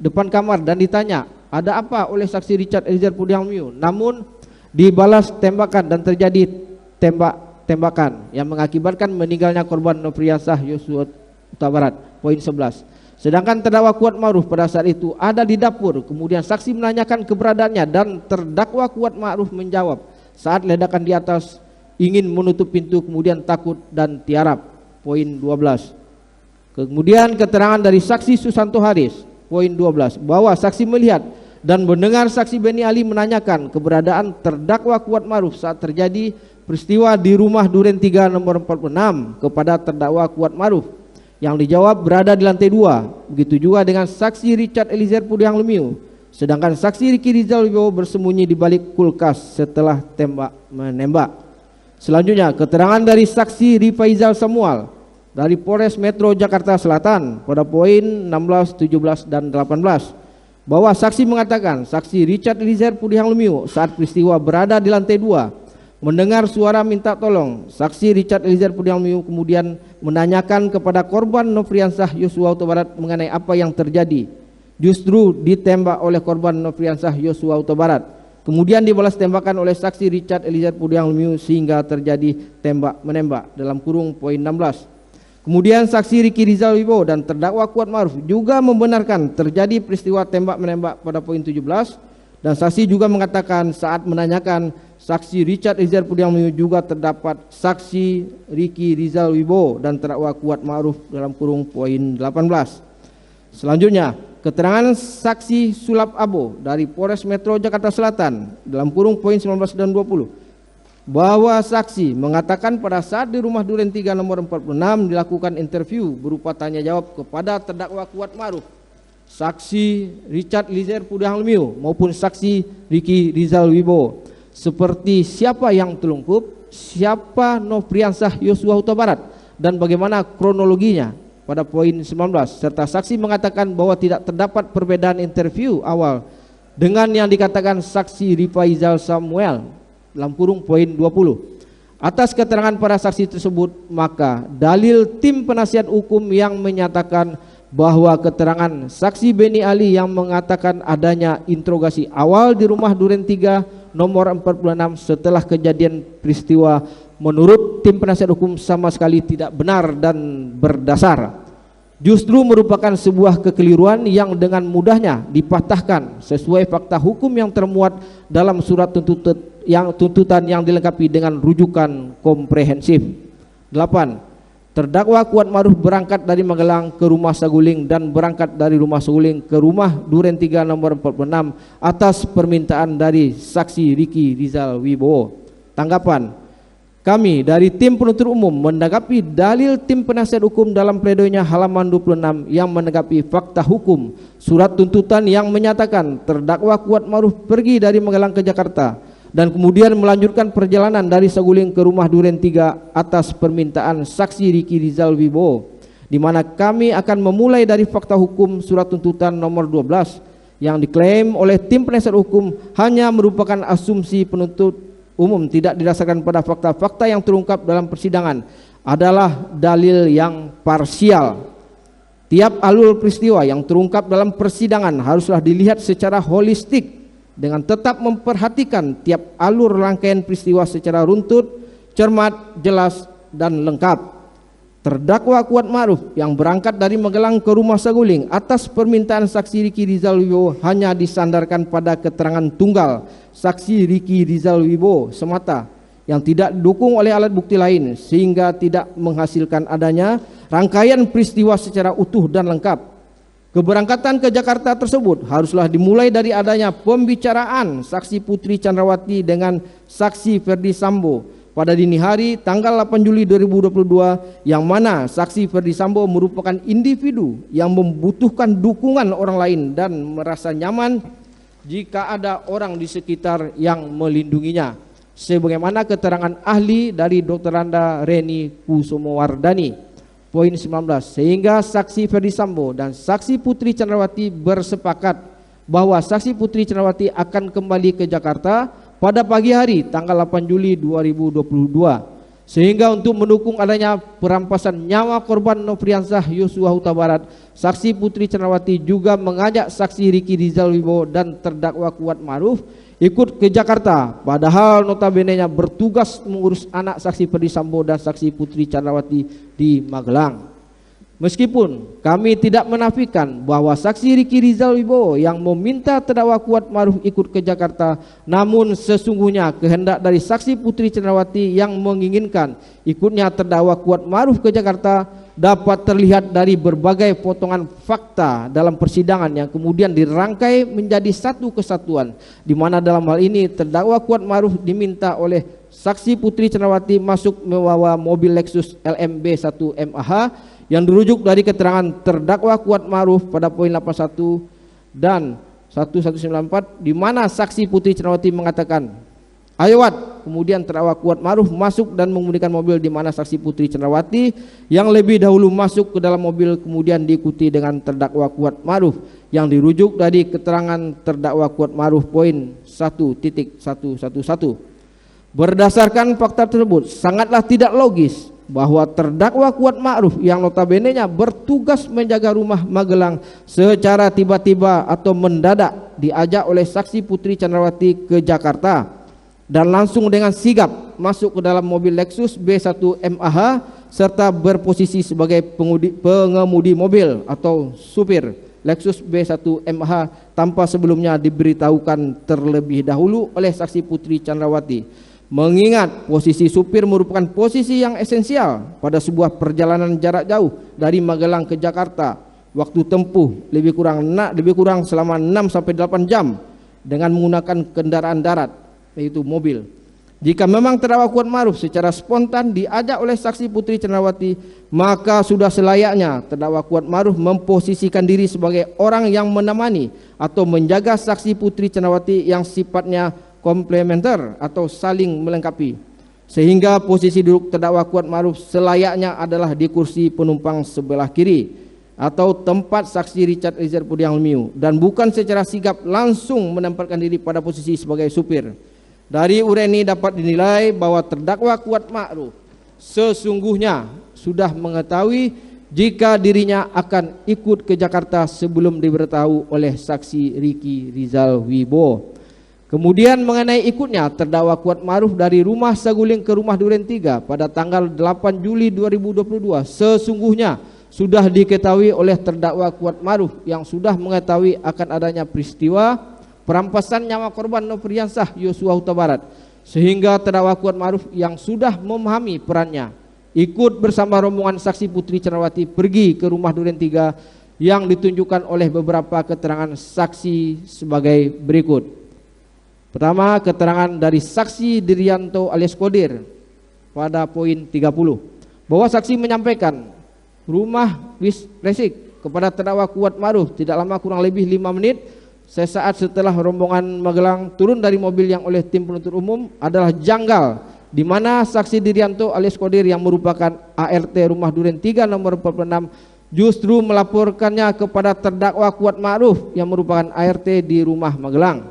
depan kamar dan ditanya ada apa oleh saksi Richard Eliezer Pudiang Lumiu, namun dibalas tembakan dan terjadi tembakan yang mengakibatkan meninggalnya korban Nofriansah Yosua Huta Barat poin 11. Sedangkan terdakwa Kuat Ma'ruf pada saat itu ada di dapur, kemudian saksi menanyakan keberadaannya dan terdakwa Kuat Ma'ruf menjawab saat ledakan di atas ingin menutup pintu kemudian takut dan tiarap poin 12. Kemudian keterangan dari saksi Susanto Haris poin 12 bahwa saksi melihat dan mendengar saksi Beni Ali menanyakan keberadaan terdakwa Kuat Ma'ruf saat terjadi peristiwa di rumah Duren 3 nomor 46 kepada terdakwa Kuat Ma'ruf, yang dijawab berada di lantai 2. Begitu juga dengan saksi Richard Eliezer Pudiang Lumiu. Sedangkan saksi Ricky Rizal Wibowo bersembunyi di balik kulkas setelah menembak. Selanjutnya keterangan dari saksi Rifaizal Samuel dari Polres Metro Jakarta Selatan pada poin 16, 17 dan 18 bahwa saksi mengatakan saksi Richard Eliezer Pudiang Lumiu saat peristiwa berada di lantai 2 mendengar suara minta tolong. Saksi Richard Eliezer Pudiang Lumiu kemudian menanyakan kepada korban Nofriansah Yosua Huta Barat mengenai apa yang terjadi. Justru ditembak oleh korban Nofriansah Yosua Huta Barat. Kemudian dibalas tembakan oleh saksi Richard Eliezer Pudiang Lumiu sehingga terjadi tembak menembak dalam kurung poin 16. Kemudian saksi Riki Rizal Wibowo dan terdakwa Kuat Ma'ruf juga membenarkan terjadi peristiwa tembak-menembak pada poin 17, dan saksi juga mengatakan saat menanyakan saksi Richard Eliezer Pudiang Lumiu juga terdapat saksi Riki Rizal Wibowo dan terdakwa Kuat Ma'ruf dalam kurung poin 18. Selanjutnya, keterangan saksi Sulap Abo dari Polres Metro Jakarta Selatan dalam kurung poin 19 dan 20 bahwa saksi mengatakan pada saat di rumah Duren 3 nomor 46 dilakukan interview berupa tanya jawab kepada terdakwa Kuat Ma'ruf, saksi Richard Eliezer Pudiang Lumiu maupun saksi Riki Rizal Wibowo, seperti siapa yang terlungkup, siapa Nofriansah Yosua Huta Barat, dan bagaimana kronologinya pada poin 19, serta saksi mengatakan bahwa tidak terdapat perbedaan interview awal dengan yang dikatakan saksi Rifaizal Samuel dalam kurung poin 20. Atas keterangan para saksi tersebut, maka dalil tim penasihat hukum yang menyatakan bahwa keterangan saksi Beni Ali yang mengatakan adanya interogasi awal di rumah Duren 3 nomor 46 setelah kejadian peristiwa menurut tim penasihat hukum sama sekali tidak benar dan berdasar, justru merupakan sebuah kekeliruan yang dengan mudahnya dipatahkan sesuai fakta hukum yang termuat dalam surat tuntutan yang dilengkapi dengan rujukan komprehensif. 8. Terdakwa Kuat Ma'ruf berangkat dari Magelang ke rumah Saguling dan berangkat dari rumah Saguling ke rumah Duren 3 nomor 46 atas permintaan dari saksi Riki Rizal Wibowo. Tanggapan: kami dari tim penuntut umum menanggapi dalil tim penasihat hukum dalam pledoinya halaman 26 yang menanggapi fakta hukum surat tuntutan yang menyatakan terdakwa Kuat Ma'ruf pergi dari Magelang ke Jakarta dan kemudian melanjutkan perjalanan dari Saguling ke rumah Duren 3 atas permintaan saksi Riki Rizal Wibowo, di mana kami akan memulai dari fakta hukum surat tuntutan nomor 12 yang diklaim oleh tim penasihat hukum hanya merupakan asumsi penuntut umum tidak didasarkan pada fakta-fakta yang terungkap dalam persidangan, adalah dalil yang parsial. Tiap alur peristiwa yang terungkap dalam persidangan haruslah dilihat secara holistik dengan tetap memperhatikan tiap alur rangkaian peristiwa secara runtut, cermat, jelas, dan lengkap. Terdakwa Kuat Ma'ruf yang berangkat dari Magelang ke rumah Saguling atas permintaan saksi Riki Rizal Wibowo hanya disandarkan pada keterangan tunggal saksi Riki Rizal Wibowo semata yang tidak didukung oleh alat bukti lain, sehingga tidak menghasilkan adanya rangkaian peristiwa secara utuh dan lengkap. Keberangkatan ke Jakarta tersebut haruslah dimulai dari adanya pembicaraan saksi Putri Chandrawati dengan saksi Ferdi Sambo pada dini hari tanggal 8 Juli 2022, yang mana saksi Ferdi Sambo merupakan individu yang membutuhkan dukungan orang lain dan merasa nyaman jika ada orang di sekitar yang melindunginya, sebagaimana keterangan ahli dari Dr. Randa Reni Kusumowardani. Poin 19, sehingga saksi Ferdi Sambo dan saksi Putri Chandrawati bersepakat bahwa saksi Putri Chandrawati akan kembali ke Jakarta pada pagi hari tanggal 8 Juli 2022, sehingga untuk mendukung adanya perampasan nyawa korban Nofriansah Yosua Huta Barat, saksi Putri Chandrawati juga mengajak saksi Riki Rizal Wibowo dan terdakwa Kuat Ma'ruf ikut ke Jakarta, padahal notabene-nya bertugas mengurus anak saksi Ferdi Sambo dan saksi Putri Chandrawati di Magelang. Meskipun kami tidak menafikan bahwa saksi Riki Rizal Wibowo yang meminta terdakwa Kuat Ma'ruf ikut ke Jakarta, namun sesungguhnya kehendak dari saksi Putri Chandrawati yang menginginkan ikutnya terdakwa Kuat Ma'ruf ke Jakarta dapat terlihat dari berbagai potongan fakta dalam persidangan yang kemudian dirangkai menjadi satu kesatuan, di mana dalam hal ini terdakwa Kuat Ma'ruf diminta oleh saksi Putri Chandrawati masuk membawa mobil Lexus LMB 1 MAH yang dirujuk dari keterangan terdakwa Kuat Ma'ruf pada poin 81 dan 1194, di mana saksi Putri Chandrawati mengatakan, "Ayo Wat." Kemudian terdakwa Kuat Ma'ruf masuk dan mengemudikan mobil, di mana saksi Putri Chandrawati yang lebih dahulu masuk ke dalam mobil kemudian diikuti dengan terdakwa Kuat Ma'ruf yang dirujuk dari keterangan terdakwa Kuat Ma'ruf poin 1.111. Berdasarkan fakta tersebut, sangatlah tidak logis bahwa terdakwa Kuat Ma'ruf yang notabene-nya bertugas menjaga rumah Magelang secara tiba-tiba atau mendadak diajak oleh saksi Putri Chandrawati ke Jakarta dan langsung dengan sigap masuk ke dalam mobil Lexus B1 MAH serta berposisi sebagai pengemudi mobil atau supir Lexus B1 MH tanpa sebelumnya diberitahukan terlebih dahulu oleh saksi Putri Chandrawati. Mengingat posisi supir merupakan posisi yang esensial pada sebuah perjalanan jarak jauh dari Magelang ke Jakarta, waktu tempuh lebih kurang selama 6 sampai 8 jam dengan menggunakan kendaraan darat, yaitu mobil. Jika memang terdakwa Kuat Ma'ruf secara spontan diajak oleh saksi Putri Chandrawati, maka sudah selayaknya terdakwa Kuat Ma'ruf memposisikan diri sebagai orang yang menemani atau menjaga saksi Putri Chandrawati yang sifatnya komplementer atau saling melengkapi, sehingga posisi duduk terdakwa Kuat Ma'ruf selayaknya adalah di kursi penumpang sebelah kiri atau tempat saksi Richard Eliezer Pudiang Lumiu, dan bukan secara sigap langsung menempatkan diri pada posisi sebagai supir. Dari uraian ini dapat dinilai bahwa terdakwa Kuat Ma'ruf sesungguhnya sudah mengetahui jika dirinya akan ikut ke Jakarta sebelum diberitahu oleh saksi Ricky Rizal Wibowo. Kemudian mengenai ikutnya terdakwa Kuat Ma'ruf dari rumah Saguling ke rumah Duren 3 pada tanggal 8 Juli 2022 sesungguhnya sudah diketahui oleh terdakwa Kuat Ma'ruf yang sudah mengetahui akan adanya peristiwa perampasan nyawa korban Nofriansah Yosua Huta Barat, sehingga terdakwa Kuat Ma'ruf yang sudah memahami perannya ikut bersama rombongan saksi Putri Chandrawati pergi ke rumah Duren 3 yang ditunjukkan oleh beberapa keterangan saksi sebagai berikut. Pertama, keterangan dari saksi Dirianto alias Kodir pada poin 30 bahwa saksi menyampaikan rumah Resik kepada terdakwa Kuat Ma'ruf tidak lama kurang lebih 5 menit sesaat setelah rombongan Magelang turun dari mobil yang oleh tim penuntut umum adalah janggal, di mana saksi Dirianto alias Kodir yang merupakan ART rumah Duren 3 nomor 46 justru melaporkannya kepada terdakwa Kuat Ma'ruf yang merupakan ART di rumah Magelang.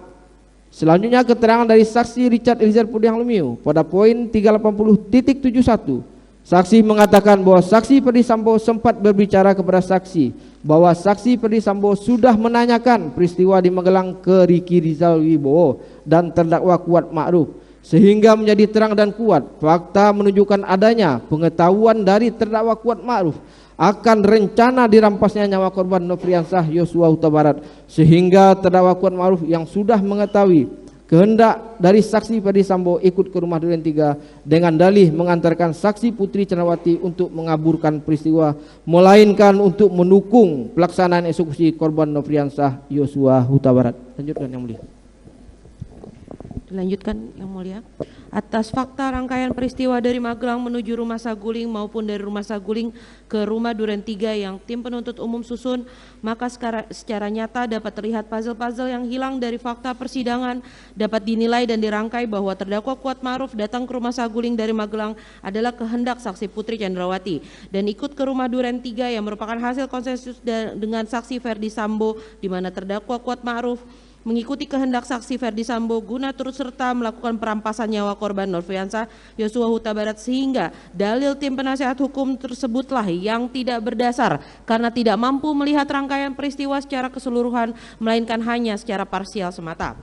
Selanjutnya keterangan dari saksi Richard Eliezer Pudiang Lumiu pada poin 380.71. Saksi mengatakan bahwa saksi Ferdi Sambo sempat berbicara kepada saksi bahwa saksi Ferdi Sambo sudah menanyakan peristiwa di Magelang ke Ricky Rizal Wibowo dan terdakwa Kuat Ma'ruf, sehingga menjadi terang dan kuat fakta menunjukkan adanya pengetahuan dari terdakwa Kuat Ma'ruf akan rencana dirampasnya nyawa korban Nofriansah Yosua Huta Barat, sehingga terdakwa Kuat Ma'ruf yang sudah mengetahui kehendak dari saksi Ferdi Sambo ikut ke rumah Duren 3 dengan dalih mengantarkan saksi Putri Chandrawati untuk mengaburkan peristiwa, melainkan untuk mendukung pelaksanaan eksekusi korban Nofriansah Yosua Huta Barat. Lanjutkan Yang Mulia. Dilanjutkan Yang Mulia. Atas fakta rangkaian peristiwa dari Magelang menuju rumah Saguling maupun dari rumah Saguling ke rumah Duren 3 yang tim penuntut umum susun, maka secara nyata dapat terlihat puzzle-puzzle yang hilang dari fakta persidangan. Dapat dinilai dan dirangkai bahwa terdakwa Kuat Ma'ruf datang ke rumah Saguling dari Magelang adalah kehendak saksi Putri Chandrawati dan ikut ke rumah Duren 3 yang merupakan hasil konsensus dengan saksi Ferdi Sambo, di mana terdakwa Kuat Ma'ruf mengikuti kehendak saksi Ferdi Sambo guna turut serta melakukan perampasan nyawa korban Nofriansah Yosua Huta Barat, sehingga dalil tim penasehat hukum tersebutlah yang tidak berdasar karena tidak mampu melihat rangkaian peristiwa secara keseluruhan melainkan hanya secara parsial semata.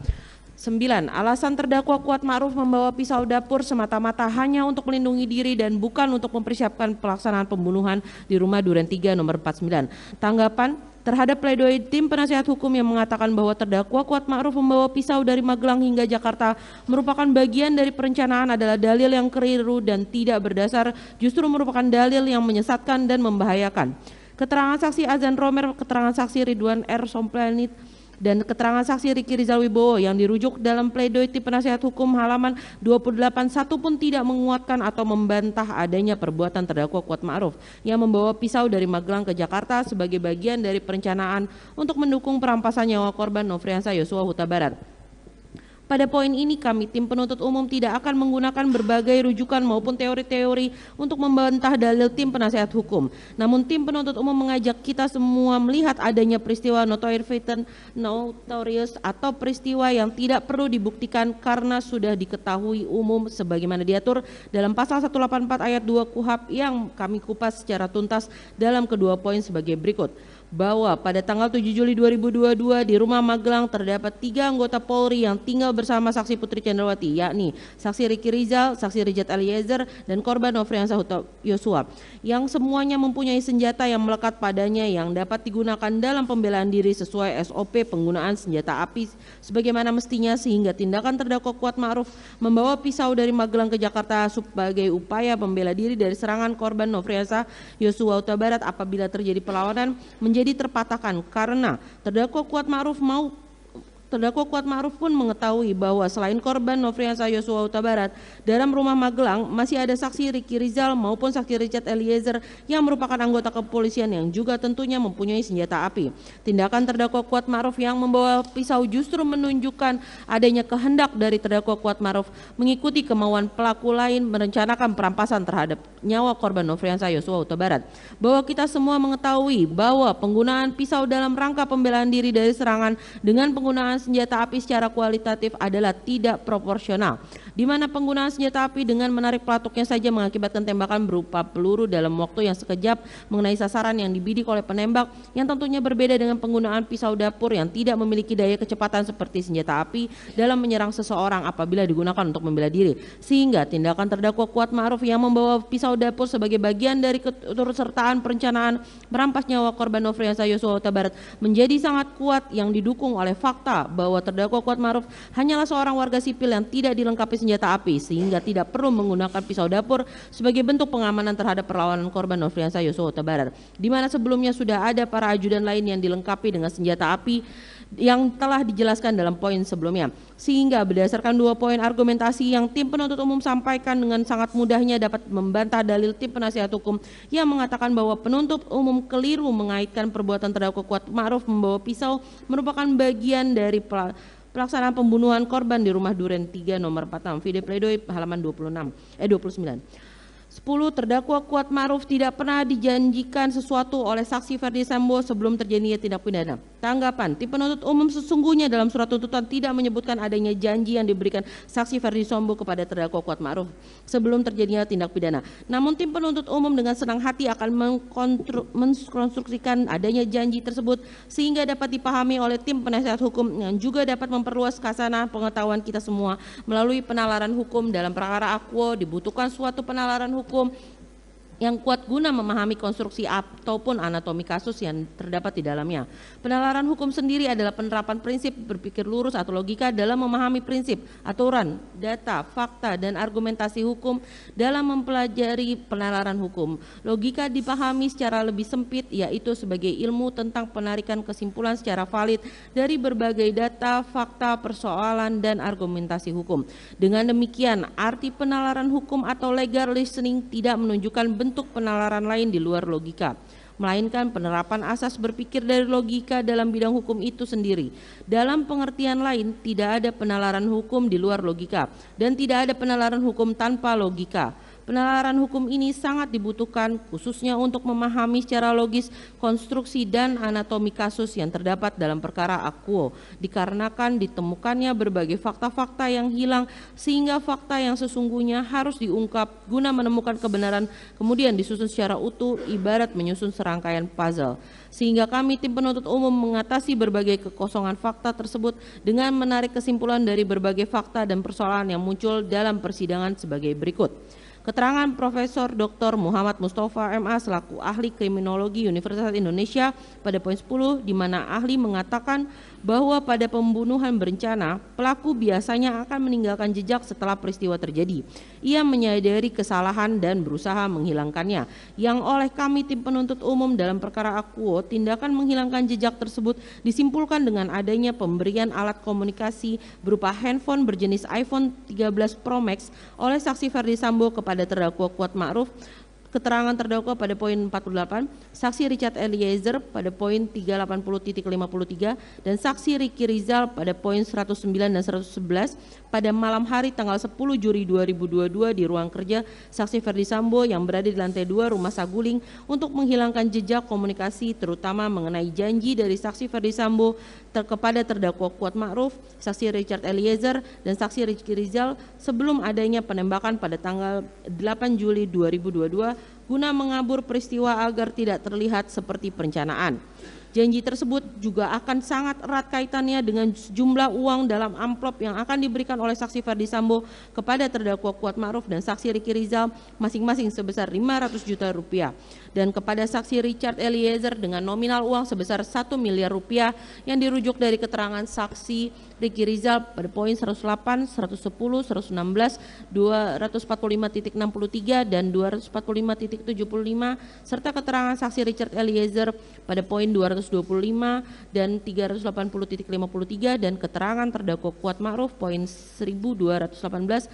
9. Alasan terdakwa Kuat Ma'ruf membawa pisau dapur semata-mata hanya untuk melindungi diri dan bukan untuk mempersiapkan pelaksanaan pembunuhan di rumah Duren 3 nomor 49. Tanggapan terhadap pledoi tim penasehat hukum yang mengatakan bahwa terdakwa Kuat Ma'ruf membawa pisau dari Magelang hingga Jakarta merupakan bagian dari perencanaan adalah dalil yang keliru dan tidak berdasar, justru merupakan dalil yang menyesatkan dan membahayakan. Keterangan saksi Azan Romer, keterangan saksi Ridwan R. Somplanit, dan keterangan saksi Ricky Rizal Wibowo yang dirujuk dalam pledoi tim penasehat hukum halaman 28 satu pun tidak menguatkan atau membantah adanya perbuatan terdakwa Kuat Ma'ruf yang membawa pisau dari Magelang ke Jakarta sebagai bagian dari perencanaan untuk mendukung perampasan nyawa korban Nofriansah Yosua Huta Barat. Pada poin ini kami tim penuntut umum tidak akan menggunakan berbagai rujukan maupun teori-teori untuk membantah dalil tim penasehat hukum. Namun tim penuntut umum mengajak kita semua melihat adanya peristiwa notorious atau peristiwa yang tidak perlu dibuktikan karena sudah diketahui umum sebagaimana diatur dalam pasal 184 ayat 2 KUHP yang kami kupas secara tuntas dalam kedua poin sebagai berikut. bahwa pada tanggal 7 Juli 2022 di Rumah Magelang terdapat 3 anggota Polri yang tinggal bersama saksi Putri Chandrawati, yakni saksi Ricky Rizal, saksi Richard Eliezer, dan korban Nofriansah Yosua, yang semuanya mempunyai senjata yang melekat padanya yang dapat digunakan dalam pembelaan diri sesuai SOP penggunaan senjata api sebagaimana mestinya, sehingga tindakan terdakwa Kuat Ma'ruf membawa pisau dari Magelang ke Jakarta sebagai upaya membela diri dari serangan korban Nofriansah Yosua Huta Barat apabila terjadi perlawanan menjadi terpatahkan karena terdakwa Kuat Ma'ruf pun mengetahui bahwa selain korban Nofriansah Yosua Huta Barat, dalam Rumah Magelang masih ada saksi Ricky Rizal maupun saksi Richard Eliezer yang merupakan anggota kepolisian yang juga tentunya mempunyai senjata api. Tindakan terdakwa Kuat Ma'ruf yang membawa pisau justru menunjukkan adanya kehendak dari terdakwa Kuat Ma'ruf mengikuti kemauan pelaku lain merencanakan perampasan terhadap nyawa korban Nofriansah Yosua Huta Barat. Bahwa kita semua mengetahui bahwa penggunaan pisau dalam rangka pembelaan diri dari serangan dengan penggunaan senjata api secara kualitatif adalah tidak proporsional, di mana penggunaan senjata api dengan menarik pelatuknya saja mengakibatkan tembakan berupa peluru dalam waktu yang sekejap mengenai sasaran yang dibidik oleh penembak, yang tentunya berbeda dengan penggunaan pisau dapur yang tidak memiliki daya kecepatan seperti senjata api dalam menyerang seseorang apabila digunakan untuk membela diri. Sehingga tindakan terdakwa Kuat Ma'ruf yang membawa pisau dapur sebagai bagian dari keturutsertaan perencanaan merampas nyawa korban Nofriansah Yosua Huta Barat menjadi sangat kuat, yang didukung oleh fakta bahwa terdakwa Kuat Ma'ruf hanyalah seorang warga sipil yang tidak dilengkapi senjata api sehingga tidak perlu menggunakan pisau dapur sebagai bentuk pengamanan terhadap perlawanan korban Nofriansah Yosua Huta Barat, di mana sebelumnya sudah ada para ajudan lain yang dilengkapi dengan senjata api yang telah dijelaskan dalam poin sebelumnya. Sehingga berdasarkan 2 poin argumentasi yang tim penuntut umum sampaikan, dengan sangat mudahnya dapat membantah dalil tim penasihat hukum yang mengatakan bahwa penuntut umum keliru mengaitkan perbuatan terdakwa Kuat Ma'ruf membawa pisau merupakan bagian dari pelaksanaan pembunuhan korban di rumah Duren 3 nomor 46, vide pledoi halaman 29. 10. Terdakwa Kuat Ma'ruf tidak pernah dijanjikan sesuatu oleh saksi Ferdi Sambo sebelum terjadinya tindak pidana. Tanggapan, tim penuntut umum sesungguhnya dalam surat tuntutan tidak menyebutkan adanya janji yang diberikan saksi Ferdi Sambo kepada terdakwa Kuat Ma'ruf sebelum terjadinya tindak pidana. Namun tim penuntut umum dengan senang hati akan mengkonstruksikan adanya janji tersebut sehingga dapat dipahami oleh tim penasihat hukum yang juga dapat memperluas kasanah pengetahuan kita semua melalui penalaran hukum. Dalam perkara akuo dibutuhkan suatu penalaran hukum yang kuat guna memahami konstruksi ataupun anatomi kasus yang terdapat di dalamnya. Penalaran hukum sendiri adalah penerapan prinsip berpikir lurus atau logika dalam memahami prinsip, aturan, data, fakta, dan argumentasi hukum dalam mempelajari penalaran hukum. Logika dipahami secara lebih sempit, yaitu sebagai ilmu tentang penarikan kesimpulan secara valid dari berbagai data, fakta, persoalan, dan argumentasi hukum. Dengan demikian, arti penalaran hukum atau legal listening tidak menunjukkan bentuk penalaran lain di luar logika, melainkan penerapan asas berpikir dari logika dalam bidang hukum itu sendiri. Dalam pengertian lain, tidak ada penalaran hukum di luar logika dan tidak ada penalaran hukum tanpa logika. Penalaran hukum ini sangat dibutuhkan khususnya untuk memahami secara logis konstruksi dan anatomi kasus yang terdapat dalam perkara akuo, dikarenakan ditemukannya berbagai fakta-fakta yang hilang sehingga fakta yang sesungguhnya harus diungkap guna menemukan kebenaran kemudian disusun secara utuh ibarat menyusun serangkaian puzzle. Sehingga kami tim penuntut umum mengatasi berbagai kekosongan fakta tersebut dengan menarik kesimpulan dari berbagai fakta dan persoalan yang muncul dalam persidangan sebagai berikut. Keterangan Profesor Dr. Muhammad Mustafa MA selaku ahli kriminologi Universitas Indonesia pada poin 10, di mana ahli mengatakan bahwa pada pembunuhan berencana pelaku biasanya akan meninggalkan jejak setelah peristiwa terjadi. Ia menyadari kesalahan dan berusaha menghilangkannya. Yang oleh kami tim penuntut umum dalam perkara akuo, tindakan menghilangkan jejak tersebut disimpulkan dengan adanya pemberian alat komunikasi berupa handphone berjenis iPhone 13 Pro Max oleh saksi Ferdi Sambo kepada terdakwa Kuat Ma'ruf. Keterangan terdakwa pada poin 48, saksi Richard Eliezer pada poin 380.53 dan saksi Ricky Rizal pada poin 109 dan 111 pada malam hari tanggal 10 Juli 2022 di ruang kerja saksi Ferdi Sambo yang berada di lantai 2 Rumah Saguling untuk menghilangkan jejak komunikasi terutama mengenai janji dari saksi Ferdi Sambo kepada terdakwa Kuat Ma'ruf, saksi Richard Eliezer dan saksi Ricky Rizal sebelum adanya penembakan pada tanggal 8 Juli 2022 guna mengabur peristiwa agar tidak terlihat seperti perencanaan. Janji tersebut juga akan sangat erat kaitannya dengan sejumlah uang dalam amplop yang akan diberikan oleh saksi Ferdi Sambo kepada terdakwa Kuat Ma'ruf dan saksi Ricky Rizal masing-masing sebesar 500 juta rupiah dan kepada saksi Richard Eliezer dengan nominal uang sebesar 1 miliar rupiah yang dirujuk dari keterangan saksi Ricky Rizal pada poin 108, 110, 116, 245.63 dan 245.75 serta keterangan saksi Richard Eliezer pada poin 225 dan 380.53 dan keterangan terdakwa Kuat Ma'ruf poin 1218,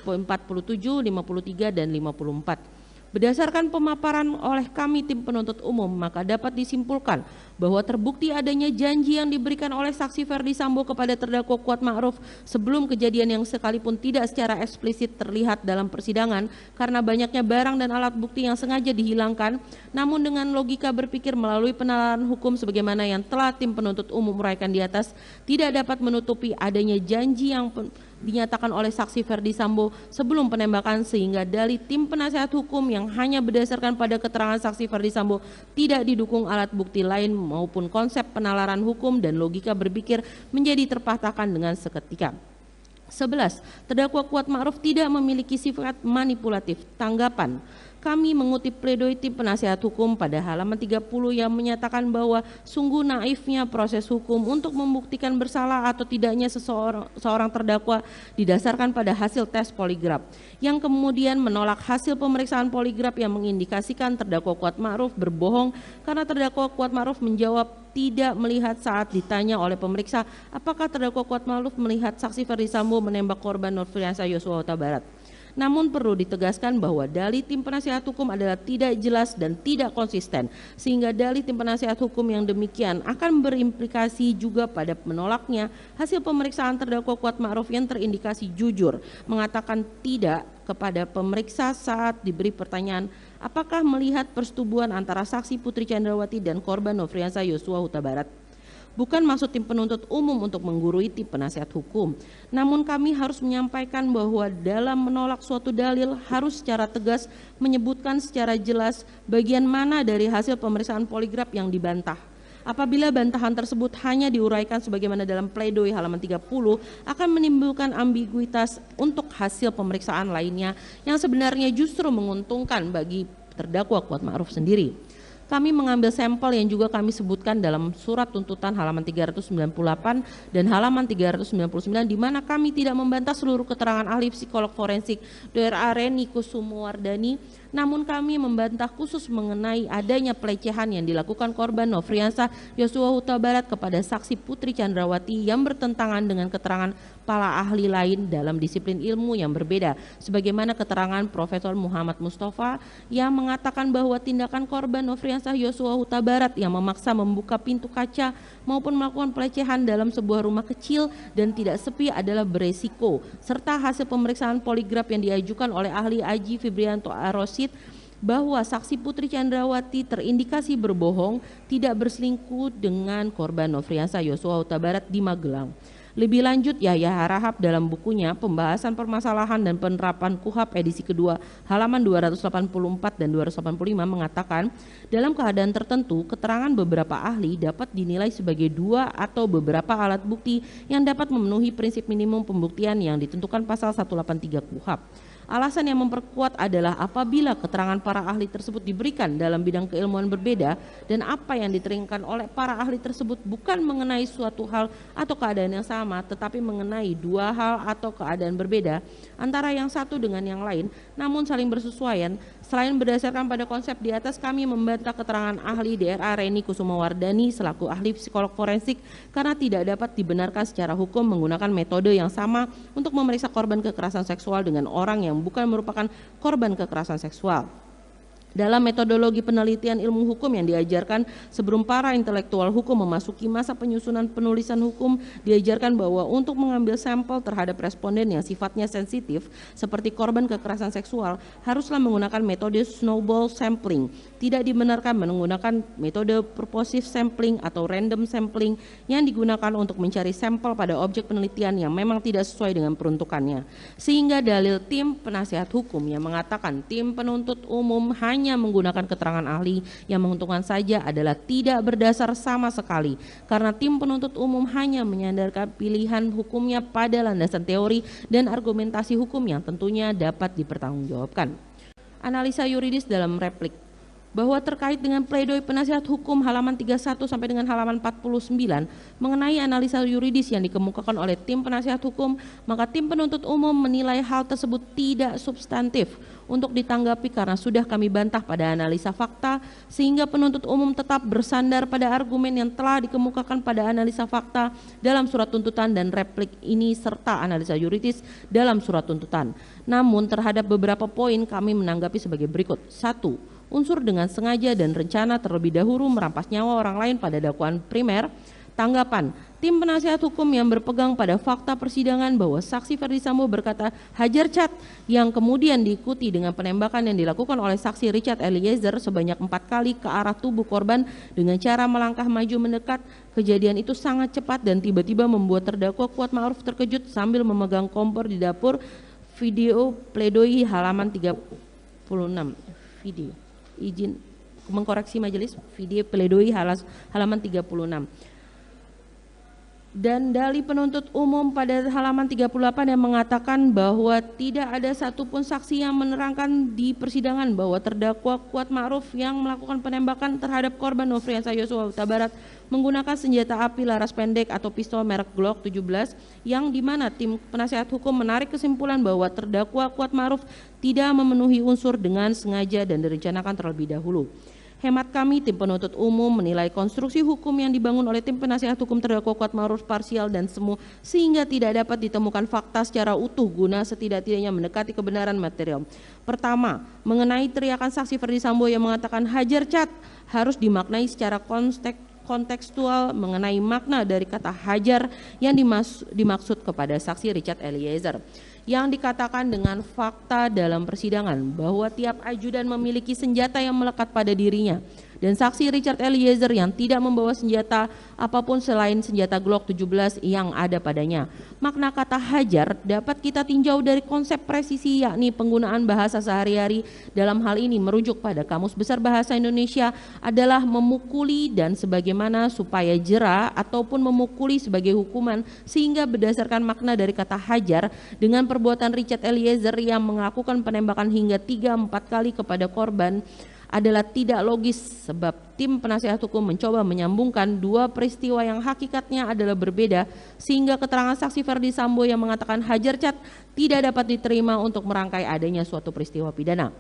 poin 47, 53 dan 54. Berdasarkan pemaparan oleh kami tim penuntut umum, maka dapat disimpulkan bahwa terbukti adanya janji yang diberikan oleh saksi Ferdi Sambo kepada terdakwa Kuat Ma'ruf sebelum kejadian yang sekalipun tidak secara eksplisit terlihat dalam persidangan karena banyaknya barang dan alat bukti yang sengaja dihilangkan, namun dengan logika berpikir melalui penalaran hukum sebagaimana yang telah tim penuntut umum uraikan di atas, tidak dapat menutupi adanya janji yang dinyatakan oleh saksi Ferdi Sambo sebelum penembakan sehingga dalih tim penasehat hukum yang hanya berdasarkan pada keterangan saksi Ferdi Sambo tidak didukung alat bukti lain maupun konsep penalaran hukum dan logika berpikir menjadi terpatahkan dengan seketika. 11. Terdakwa Kuat Ma'ruf tidak memiliki sifat manipulatif. Tanggapan. Kami mengutip pledoi tim penasehat hukum pada halaman 30 yang menyatakan bahwa sungguh naifnya proses hukum untuk membuktikan bersalah atau tidaknya seorang terdakwa didasarkan pada hasil tes poligraf yang kemudian menolak hasil pemeriksaan poligraf yang mengindikasikan terdakwa Kuat Ma'ruf berbohong karena terdakwa Kuat Ma'ruf menjawab tidak melihat saat ditanya oleh pemeriksa apakah terdakwa Kuat Ma'ruf melihat saksi Ferdi Sambo menembak korban Nofriansah Yosua Huta Barat. Namun perlu ditegaskan bahwa dalih tim penasehat hukum adalah tidak jelas dan tidak konsisten, sehingga dalih tim penasehat hukum yang demikian akan berimplikasi juga pada menolaknya hasil pemeriksaan terdakwa Kuat Ma'ruf yang terindikasi jujur, mengatakan tidak kepada pemeriksa saat diberi pertanyaan apakah melihat persetubuhan antara saksi Putri Chandrawati dan korban Nofriansah Yosua Huta Barat. Bukan maksud tim penuntut umum untuk menggurui tim penasehat hukum. Namun kami harus menyampaikan bahwa dalam menolak suatu dalil harus secara tegas menyebutkan secara jelas bagian mana dari hasil pemeriksaan poligraf yang dibantah. Apabila bantahan tersebut hanya diuraikan sebagaimana dalam pledoi halaman 30 akan menimbulkan ambiguitas untuk hasil pemeriksaan lainnya yang sebenarnya justru menguntungkan bagi terdakwa Kuat Ma'ruf sendiri. Kami mengambil sampel yang juga kami sebutkan dalam surat tuntutan halaman 398 dan halaman 399 di mana kami tidak membantah seluruh keterangan ahli psikolog forensik Dr. Reni Kusumuwardani, namun kami membantah khusus mengenai adanya pelecehan yang dilakukan korban Nofriansah Yosua Huta Barat kepada saksi Putri Chandrawati yang bertentangan dengan keterangan para ahli lain dalam disiplin ilmu yang berbeda, sebagaimana keterangan Profesor Muhammad Mustafa yang mengatakan bahwa tindakan korban Nofriansah Yosua Huta Barat yang memaksa membuka pintu kaca maupun melakukan pelecehan dalam sebuah rumah kecil dan tidak sepi adalah beresiko, serta hasil pemeriksaan poligraf yang diajukan oleh ahli Aji Fibrianto Arosid bahwa saksi Putri Chandrawati terindikasi berbohong tidak berselingkuh dengan korban Nofriansah Yosua Huta Barat di Magelang. Lebih lanjut, Yahya Harahap dalam bukunya Pembahasan Permasalahan dan Penerapan KUHAP edisi kedua halaman 284 dan 285 mengatakan dalam keadaan tertentu keterangan beberapa ahli dapat dinilai sebagai dua atau beberapa alat bukti yang dapat memenuhi prinsip minimum pembuktian yang ditentukan pasal 183 KUHAP. Alasan yang memperkuat adalah apabila keterangan para ahli tersebut diberikan dalam bidang keilmuan berbeda dan apa yang diterangkan oleh para ahli tersebut bukan mengenai suatu hal atau keadaan yang sama tetapi mengenai dua hal atau keadaan berbeda antara yang satu dengan yang lain namun saling bersesuaian. Selain berdasarkan pada konsep di atas, kami membantah keterangan ahli DRA Reni Kusumuwardani selaku ahli psikolog forensik karena tidak dapat dibenarkan secara hukum menggunakan metode yang sama untuk memeriksa korban kekerasan seksual dengan orang yang bukan merupakan korban kekerasan seksual. Dalam metodologi penelitian ilmu hukum yang diajarkan sebelum para intelektual hukum memasuki masa penyusunan penulisan hukum, diajarkan bahwa untuk mengambil sampel terhadap responden yang sifatnya sensitif seperti korban kekerasan seksual haruslah menggunakan metode snowball sampling. Tidak dibenarkan menggunakan metode purposive sampling atau random sampling yang digunakan untuk mencari sampel pada objek penelitian yang memang tidak sesuai dengan peruntukannya. Sehingga dalil tim penasehat hukum yang mengatakan tim penuntut umum hanya hanya menggunakan keterangan ahli yang menguntungkan saja adalah tidak berdasar sama sekali, karena tim penuntut umum hanya menyandarkan pilihan hukumnya pada landasan teori dan argumentasi hukum yang tentunya dapat dipertanggungjawabkan. Analisa yuridis dalam replik bahwa terkait dengan pledoi penasihat hukum halaman 31 sampai dengan halaman 49 mengenai analisa yuridis yang dikemukakan oleh tim penasihat hukum, maka tim penuntut umum menilai hal tersebut tidak substantif untuk ditanggapi karena sudah kami bantah pada analisa fakta, sehingga penuntut umum tetap bersandar pada argumen yang telah dikemukakan pada analisa fakta dalam surat tuntutan dan replik ini serta analisa yuridis dalam surat tuntutan. Namun terhadap beberapa poin kami menanggapi sebagai berikut. 1. Unsur dengan sengaja dan rencana terlebih dahulu merampas nyawa orang lain pada dakwaan primer. Tanggapan, tim penasihat hukum yang berpegang pada fakta persidangan bahwa saksi Ferdi Sambo berkata hajar cat yang kemudian diikuti dengan penembakan yang dilakukan oleh saksi Richard Eliezer sebanyak 4 kali ke arah tubuh korban dengan cara melangkah maju mendekat. Kejadian itu sangat cepat dan tiba-tiba membuat terdakwa Kuat Ma'ruf terkejut sambil memegang kompor di dapur. Video pledoi halaman 36. Video. Izin mengkoreksi majelis, video pledoi halaman 36. Dan dalih penuntut umum pada halaman 38 yang mengatakan bahwa tidak ada satupun saksi yang menerangkan di persidangan bahwa terdakwa Kuat Ma'ruf yang melakukan penembakan terhadap korban Nofriansah Yosua Huta Barat menggunakan senjata api laras pendek atau pistol merek Glock 17, yang dimana tim penasihat hukum menarik kesimpulan bahwa terdakwa Kuat Ma'ruf tidak memenuhi unsur dengan sengaja dan direncanakan terlebih dahulu. Hemat kami, tim penuntut umum menilai konstruksi hukum yang dibangun oleh tim penasihat hukum terdakwa Kuat Ma'ruf parsial dan semu sehingga tidak dapat ditemukan fakta secara utuh guna setidak-tidaknya mendekati kebenaran material. Pertama, mengenai teriakan saksi Ferdi Sambo yang mengatakan hajar cat harus dimaknai secara kontekstual mengenai makna dari kata hajar yang dimaksud kepada saksi Richard Eliezer, yang dikatakan dengan fakta dalam persidangan bahwa tiap ajudan memiliki senjata yang melekat pada dirinya, dan saksi Richard Eliezer yang tidak membawa senjata apapun selain senjata Glock 17 yang ada padanya. Makna kata hajar dapat kita tinjau dari konsep presisi, yakni penggunaan bahasa sehari-hari. Dalam hal ini merujuk pada Kamus Besar Bahasa Indonesia adalah memukuli dan sebagaimana supaya jera ataupun memukuli sebagai hukuman, sehingga berdasarkan makna dari kata hajar dengan perbuatan Richard Eliezer yang melakukan penembakan hingga 3-4 kali kepada korban adalah tidak logis, sebab tim penasihat hukum mencoba menyambungkan dua peristiwa yang hakikatnya adalah berbeda, sehingga keterangan saksi Ferdi Sambo yang mengatakan hajar cat tidak dapat diterima untuk merangkai adanya suatu peristiwa pidana.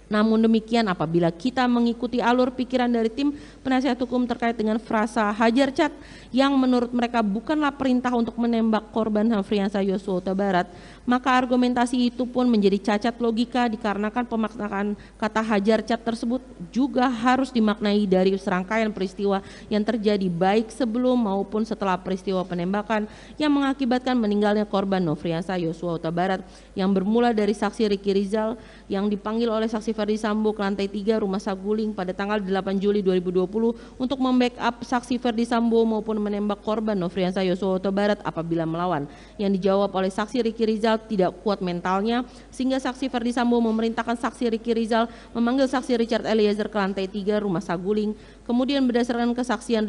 Namun demikian, apabila kita mengikuti alur pikiran dari tim penasihat hukum terkait dengan frasa hajar cat yang menurut mereka bukanlah perintah untuk menembak korban Nofriansah Yosua Huta Barat, maka argumentasi itu pun menjadi cacat logika dikarenakan pemaknaan kata hajar cat tersebut juga harus dimaknai dari serangkaian peristiwa yang terjadi baik sebelum maupun setelah peristiwa penembakan yang mengakibatkan meninggalnya korban Nofriansah Yosua Huta Barat, yang bermula dari saksi Ricky Rizal yang dipanggil oleh saksi Ferdi Sambo ke lantai 3 Rumah Saguling pada tanggal 8 Juli 2020 untuk membackup saksi Ferdi Sambo maupun menembak korban Nofriansah Yosua Huta Barat apabila melawan. Yang dijawab oleh saksi Ricky Rizal tidak kuat mentalnya, sehingga saksi Ferdi Sambo memerintahkan saksi Ricky Rizal memanggil saksi Richard Eliezer ke lantai 3 Rumah Saguling. Kemudian berdasarkan kesaksian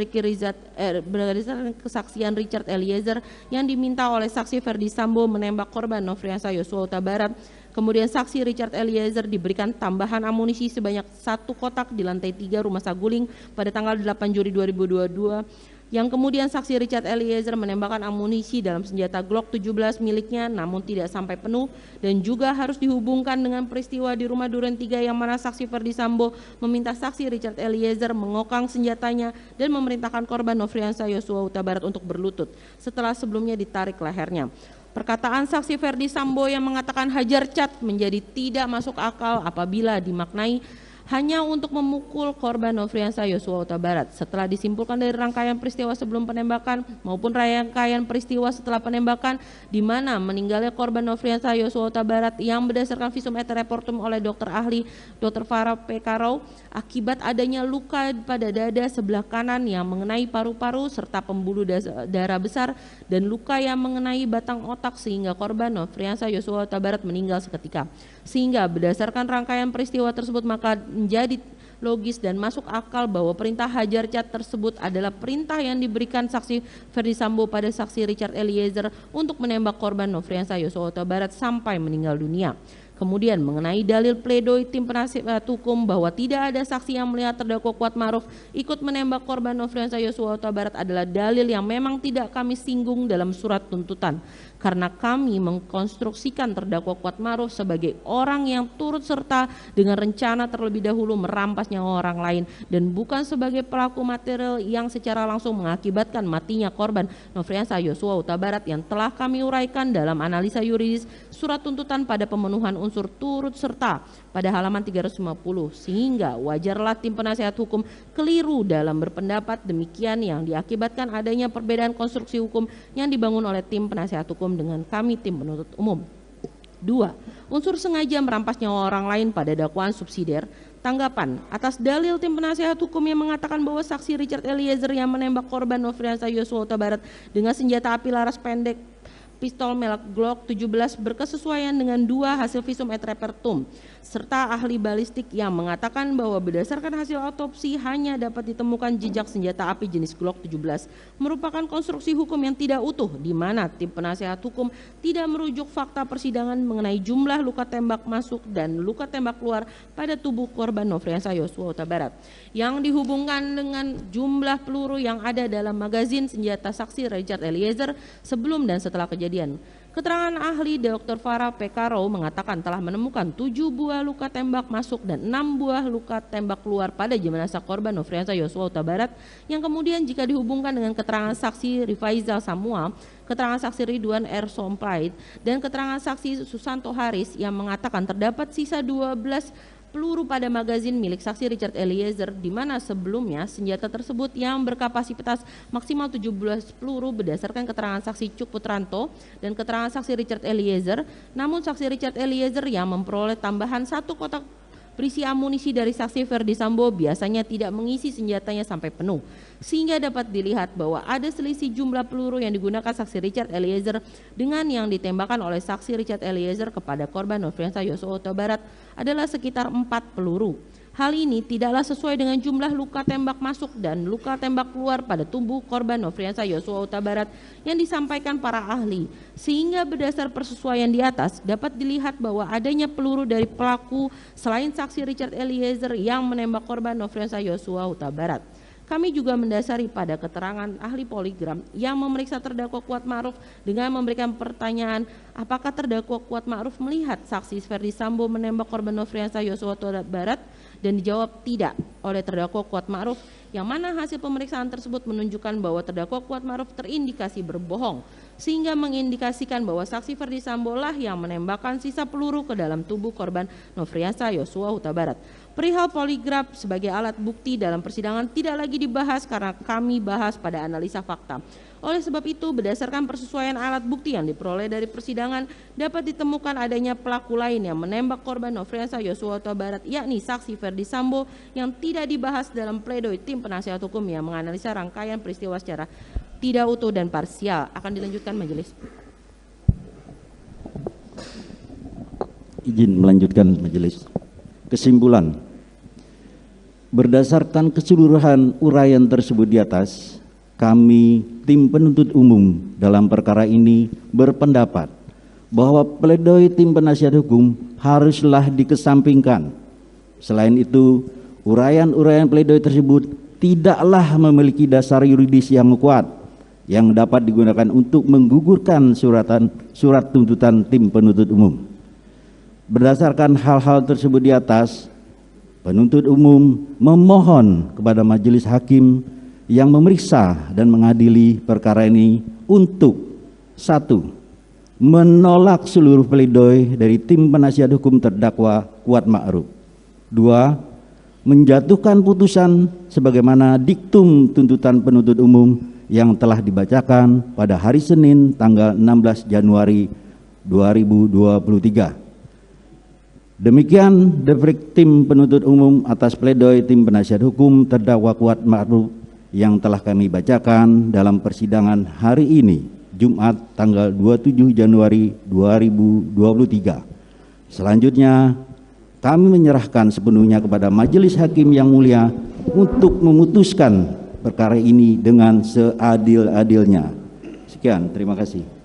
Richard Eliezer yang diminta oleh saksi Ferdi Sambo menembak korban Nofriansah Yosua Huta Barat, kemudian saksi Richard Eliezer diberikan tambahan amunisi sebanyak 1 kotak di lantai 3 Rumah Saguling pada tanggal 8 Juli 2022, yang kemudian saksi Richard Eliezer menembakkan amunisi dalam senjata Glock 17 miliknya namun tidak sampai penuh, dan juga harus dihubungkan dengan peristiwa di Rumah Duren 3 yang mana saksi Ferdi Sambo meminta saksi Richard Eliezer mengokang senjatanya dan memerintahkan korban Nofriansah Yosua Huta Barat untuk berlutut setelah sebelumnya ditarik lehernya. Perkataan saksi Ferdi Sambo yang mengatakan hajar cat menjadi tidak masuk akal apabila dimaknai hanya untuk memukul korban Nofriansah Yosua Huta Barat. Setelah disimpulkan dari rangkaian peristiwa sebelum penembakan maupun rangkaian peristiwa setelah penembakan di mana meninggalnya korban Nofriansah Yosua Huta Barat yang berdasarkan visum et repertum oleh dokter ahli Dr. Farah P. Karau akibat adanya luka pada dada sebelah kanan yang mengenai paru-paru serta pembuluh darah besar dan luka yang mengenai batang otak sehingga korban Nofriansah Yosua Huta Barat meninggal seketika. Sehingga berdasarkan rangkaian peristiwa tersebut maka menjadi logis dan masuk akal bahwa perintah hajar cat tersebut adalah perintah yang diberikan saksi Ferdi Sambo pada saksi Richard Eliezer untuk menembak korban Nofriansah Yosua Huta Barat sampai meninggal dunia. Kemudian mengenai dalil pledoi tim penasihat hukum bahwa tidak ada saksi yang melihat terdakwa Kuatmaruf ikut menembak korban Nofriansah Yosua Huta Barat adalah dalil yang memang tidak kami singgung dalam surat tuntutan. Karena kami mengkonstruksikan terdakwa Kuatmaruf sebagai orang yang turut serta dengan rencana terlebih dahulu merampas nyawa orang lain dan bukan sebagai pelaku material yang secara langsung mengakibatkan matinya korban Nofriansah Yosua Huta Barat yang telah kami uraikan dalam analisa yuridis surat tuntutan pada pemenuhan unsur turut serta pada halaman 350, sehingga wajarlah tim penasihat hukum keliru dalam berpendapat demikian yang diakibatkan adanya perbedaan konstruksi hukum yang dibangun oleh tim penasihat hukum dengan kami tim penuntut umum. 2. Unsur sengaja merampas nyawa orang lain pada dakwaan subsidiar. Tanggapan atas dalil tim penasihat hukum yang mengatakan bahwa saksi Richard Eliezer yang menembak korban Nofriansah Yosua Huta Barat dengan senjata api laras pendek pistol merek Glock 17 berkesesuaian dengan 2 hasil visum et repertum serta ahli balistik yang mengatakan bahwa berdasarkan hasil autopsi hanya dapat ditemukan jejak senjata api jenis Glock 17 merupakan konstruksi hukum yang tidak utuh di mana tim penasihat hukum tidak merujuk fakta persidangan mengenai jumlah luka tembak masuk dan luka tembak keluar pada tubuh korban Nofriansah Yosua Huta Barat yang dihubungkan dengan jumlah peluru yang ada dalam magazin senjata saksi Richard Eliezer sebelum dan setelah kejadian. Keterangan ahli Dr. Farah Pekaro mengatakan telah menemukan 7 buah luka tembak masuk dan 6 buah luka tembak keluar pada jenazah korban Nofriansah Yosua Huta Barat yang kemudian jika dihubungkan dengan keterangan saksi Rifaizal Samuel, keterangan saksi Ridwan R. Somplaid, dan keterangan saksi Susanto Haris yang mengatakan terdapat sisa 12 peluru pada magazin milik saksi Richard Eliezer di mana sebelumnya senjata tersebut yang berkapasitas maksimal 17 peluru berdasarkan keterangan saksi Cuk Putranto dan keterangan saksi Richard Eliezer, namun saksi Richard Eliezer yang memperoleh tambahan 1 kotak berisi amunisi dari saksi Ferdi Sambo biasanya tidak mengisi senjatanya sampai penuh, sehingga dapat dilihat bahwa ada selisih jumlah peluru yang digunakan saksi Richard Eliezer dengan yang ditembakkan oleh saksi Richard Eliezer kepada korban Nofriansah Yosua Huta Barat adalah sekitar 4 peluru. Hal ini tidaklah sesuai dengan jumlah luka tembak masuk dan luka tembak keluar pada tubuh korban Nofriansah Yosua Huta Barat yang disampaikan para ahli, sehingga berdasar persesuaian di atas dapat dilihat bahwa adanya peluru dari pelaku selain saksi Richard Eliezer yang menembak korban Nofriansah Yosua Huta Barat. Kami juga mendasari pada keterangan ahli poligraf yang memeriksa terdakwa Kuatmaruf dengan memberikan pertanyaan apakah terdakwa Kuatmaruf melihat saksi Ferdi Sambo menembak korban Nofriansah Yosua Huta Barat dan dijawab tidak oleh terdakwa Kuatmaruf, yang mana hasil pemeriksaan tersebut menunjukkan bahwa terdakwa Kuatmaruf terindikasi berbohong sehingga mengindikasikan bahwa saksi Ferdi Sambo lah yang menembakkan sisa peluru ke dalam tubuh korban Nofriansah Yosua Huta Barat. Perihal poligraf sebagai alat bukti dalam persidangan tidak lagi dibahas karena kami bahas pada analisa fakta. Oleh sebab itu, berdasarkan persesuaian alat bukti yang diperoleh dari persidangan, dapat ditemukan adanya pelaku lain yang menembak korban Nofriansah Yosua Huta Barat, yakni saksi Ferdi Sambo yang tidak dibahas dalam pledoi tim penasihat hukum yang menganalisa rangkaian peristiwa secara tidak utuh dan parsial. Akan dilanjutkan majelis. Izin melanjutkan majelis. Kesimpulan. Berdasarkan keseluruhan uraian tersebut di atas, kami tim penuntut umum dalam perkara ini berpendapat bahwa pledoi tim penasihat hukum haruslah dikesampingkan. Selain itu, uraian-uraian pledoi tersebut tidaklah memiliki dasar yuridis yang kuat yang dapat digunakan untuk menggugurkan surat tuntutan tim penuntut umum. Berdasarkan hal-hal tersebut di atas, penuntut umum memohon kepada majelis hakim yang memeriksa dan mengadili perkara ini untuk 1. Menolak seluruh pledoi dari tim penasihat hukum terdakwa Kuatmaruf. 2. Menjatuhkan putusan sebagaimana diktum tuntutan penuntut umum yang telah dibacakan pada hari Senin tanggal 16 Januari 2023. Demikian defrik tim penuntut umum atas pledoi tim penasihat hukum terdakwa Kuatmaruf yang telah kami bacakan dalam persidangan hari ini, Jumat tanggal 27 Januari 2023. Selanjutnya, kami menyerahkan sepenuhnya kepada Majelis Hakim yang mulia untuk memutuskan perkara ini dengan seadil-adilnya. Sekian, terima kasih.